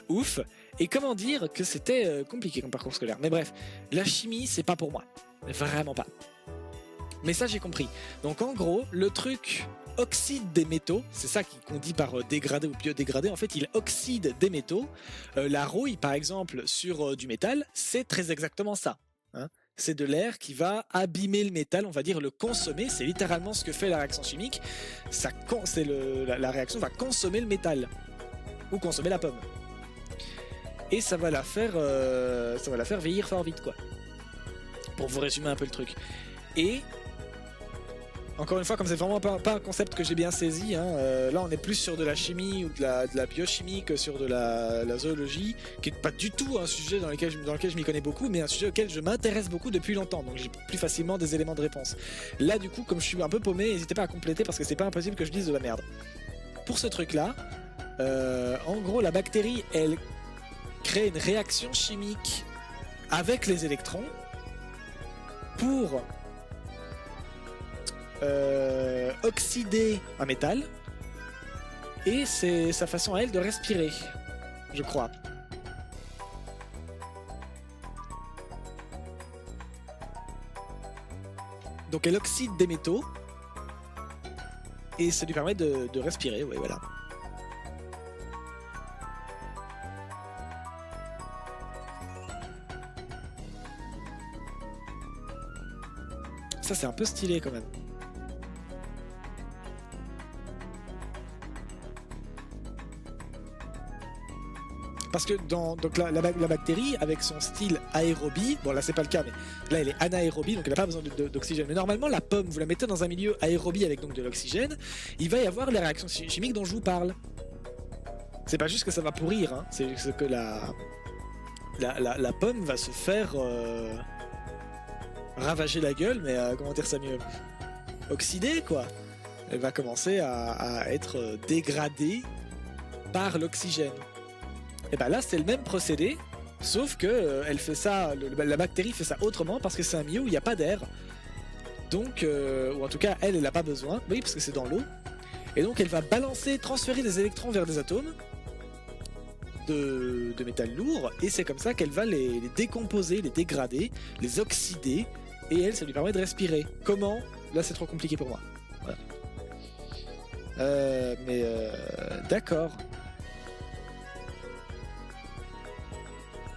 Ouf. Et comment dire que c'était compliqué comme parcours scolaire. Mais bref, la chimie, c'est pas pour moi. Vraiment pas. Mais ça, j'ai compris. Donc en gros, le truc oxyde des métaux, c'est ça qu'on dit par dégradé ou biodégradé. En fait, il oxyde des métaux. La rouille, par exemple, sur du métal, c'est très exactement ça. Hein. C'est de l'air qui va abîmer le métal, on va dire le consommer. C'est littéralement ce que fait la réaction chimique. La réaction va consommer le métal ou consommer la pomme. Et ça va la faire vieillir fort vite, quoi. Pour vous résumer un peu le truc. Et encore une fois, comme c'est vraiment pas un concept que j'ai bien saisi, hein, là on est plus sur de la chimie ou de la biochimie que sur de la zoologie, qui n'est pas du tout un sujet dans lequel je m'y connais beaucoup, mais un sujet auquel je m'intéresse beaucoup depuis longtemps, donc j'ai plus facilement des éléments de réponse. Là du coup, comme je suis un peu paumé, n'hésitez pas à compléter parce que c'est pas impossible que je dise de la merde. Pour ce truc là, en gros la bactérie elle crée une réaction chimique avec les électrons pour oxyder un métal, et c'est sa façon à elle de respirer, je crois. Donc elle oxyde des métaux et ça lui permet de respirer, ouais, voilà. Ça c'est un peu stylé quand même. Parce que donc la bactérie, avec son style aérobie, bon là c'est pas le cas, mais là elle est anaérobie, donc elle n'a pas besoin d'oxygène. Mais normalement la pomme, vous la mettez dans un milieu aérobie avec donc de l'oxygène, il va y avoir les réactions chimiques dont je vous parle. C'est pas juste que ça va pourrir, hein, c'est juste que la pomme va se faire ravager la gueule, mais comment dire ça mieux, oxydée quoi. Elle va commencer à être dégradée par l'oxygène. Et ben là c'est le même procédé, sauf que elle fait ça, la bactérie fait ça autrement parce que c'est un milieu où il n'y a pas d'air. Donc, ou en tout cas elle n'a pas besoin, oui parce que c'est dans l'eau. Et donc elle va transférer des électrons vers des atomes de métal lourd, et c'est comme ça qu'elle va les décomposer, les dégrader, les oxyder, et elle ça lui permet de respirer. Comment? Là c'est trop compliqué pour moi. Voilà. D'accord.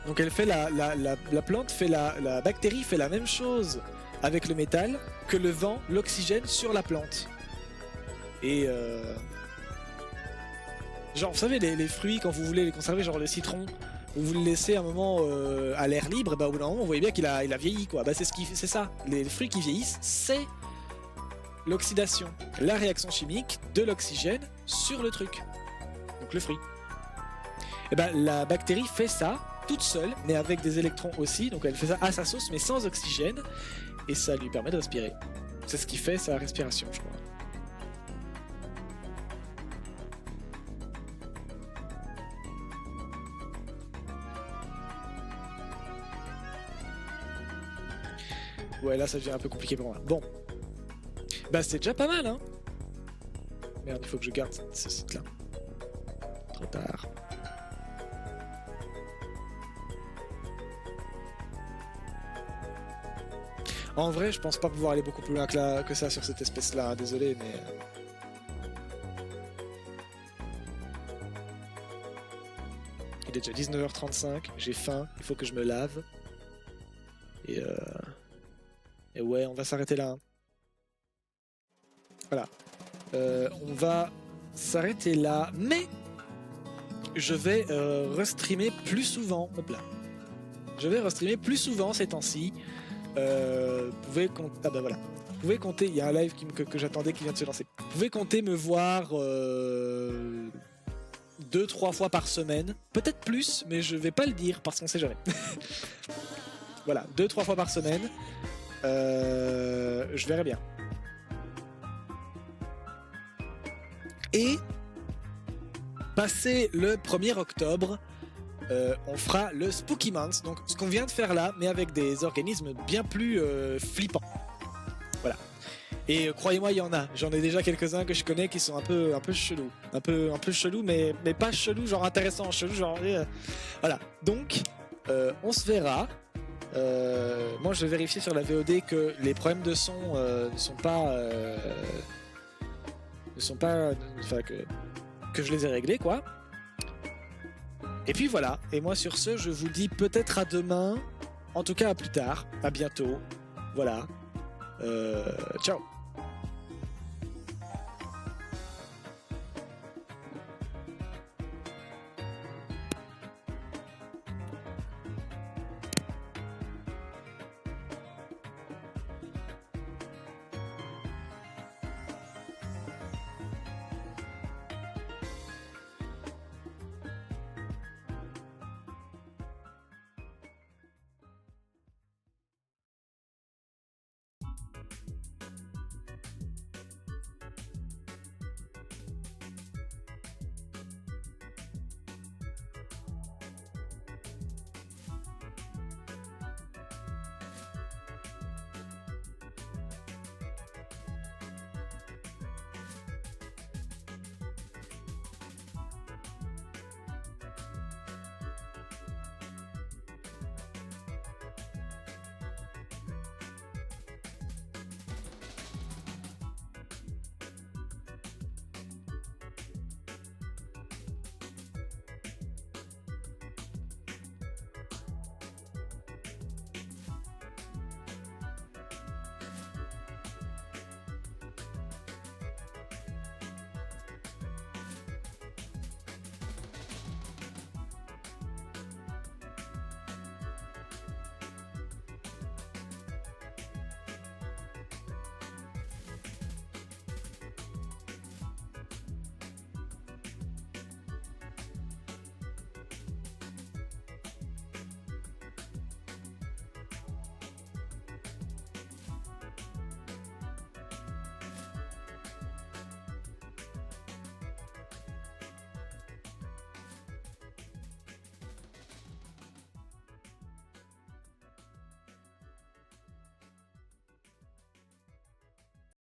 Donc elle fait la plante fait la bactérie fait la même chose avec le métal que le vent, l'oxygène sur la plante. Et genre vous savez les fruits quand vous voulez les conserver, genre le citron, vous le laissez un moment à l'air libre, bah au bout d'un moment vous voyez bien qu'il a vieilli quoi. Bah c'est ça. Les fruits qui vieillissent, c'est l'oxydation, la réaction chimique de l'oxygène sur le truc. Donc le fruit. Et ben la bactérie fait ça toute seule, mais avec des électrons aussi, donc elle fait ça à sa sauce, mais sans oxygène, et ça lui permet de respirer. C'est ce qui fait sa respiration, je crois. Ouais, là ça devient un peu compliqué pour moi. Bon. Bah c'est déjà pas mal, hein. Merde, il faut que je garde ce site-là. Trop tard. En vrai, je pense pas pouvoir aller beaucoup plus loin que ça sur cette espèce-là, hein, désolé, mais... Il est déjà 19h35, j'ai faim, il faut que je me lave. Et ouais, on va s'arrêter là. Hein. Voilà. On va s'arrêter là, mais je vais restreamer plus souvent. Hop là. Je vais restreamer plus souvent ces temps-ci. Vous pouvez compter. Ah bah voilà. Vous pouvez compter. Il y a un live que j'attendais qui vient de se lancer. Vous pouvez compter me voir 2-3 fois par semaine. Peut-être plus, mais je vais pas le dire parce qu'on sait jamais. Voilà, 2-3 fois par semaine. Je verrai bien. Et passé le 1er octobre, on fera le Spooky Month, donc ce qu'on vient de faire là, mais avec des organismes bien plus flippants. Voilà. Et croyez-moi, il y en a. J'en ai déjà quelques-uns que je connais qui sont un peu chelous. Un peu chelous, mais pas chelous genre intéressant, chelous genre... Voilà. Donc, on se verra. Moi, je vais vérifier sur la VOD que les problèmes de son ne sont pas... Enfin, que je les ai réglés, quoi. Et puis voilà. Et moi, sur ce, je vous dis peut-être à demain. En tout cas, à plus tard. À bientôt. Voilà. Ciao.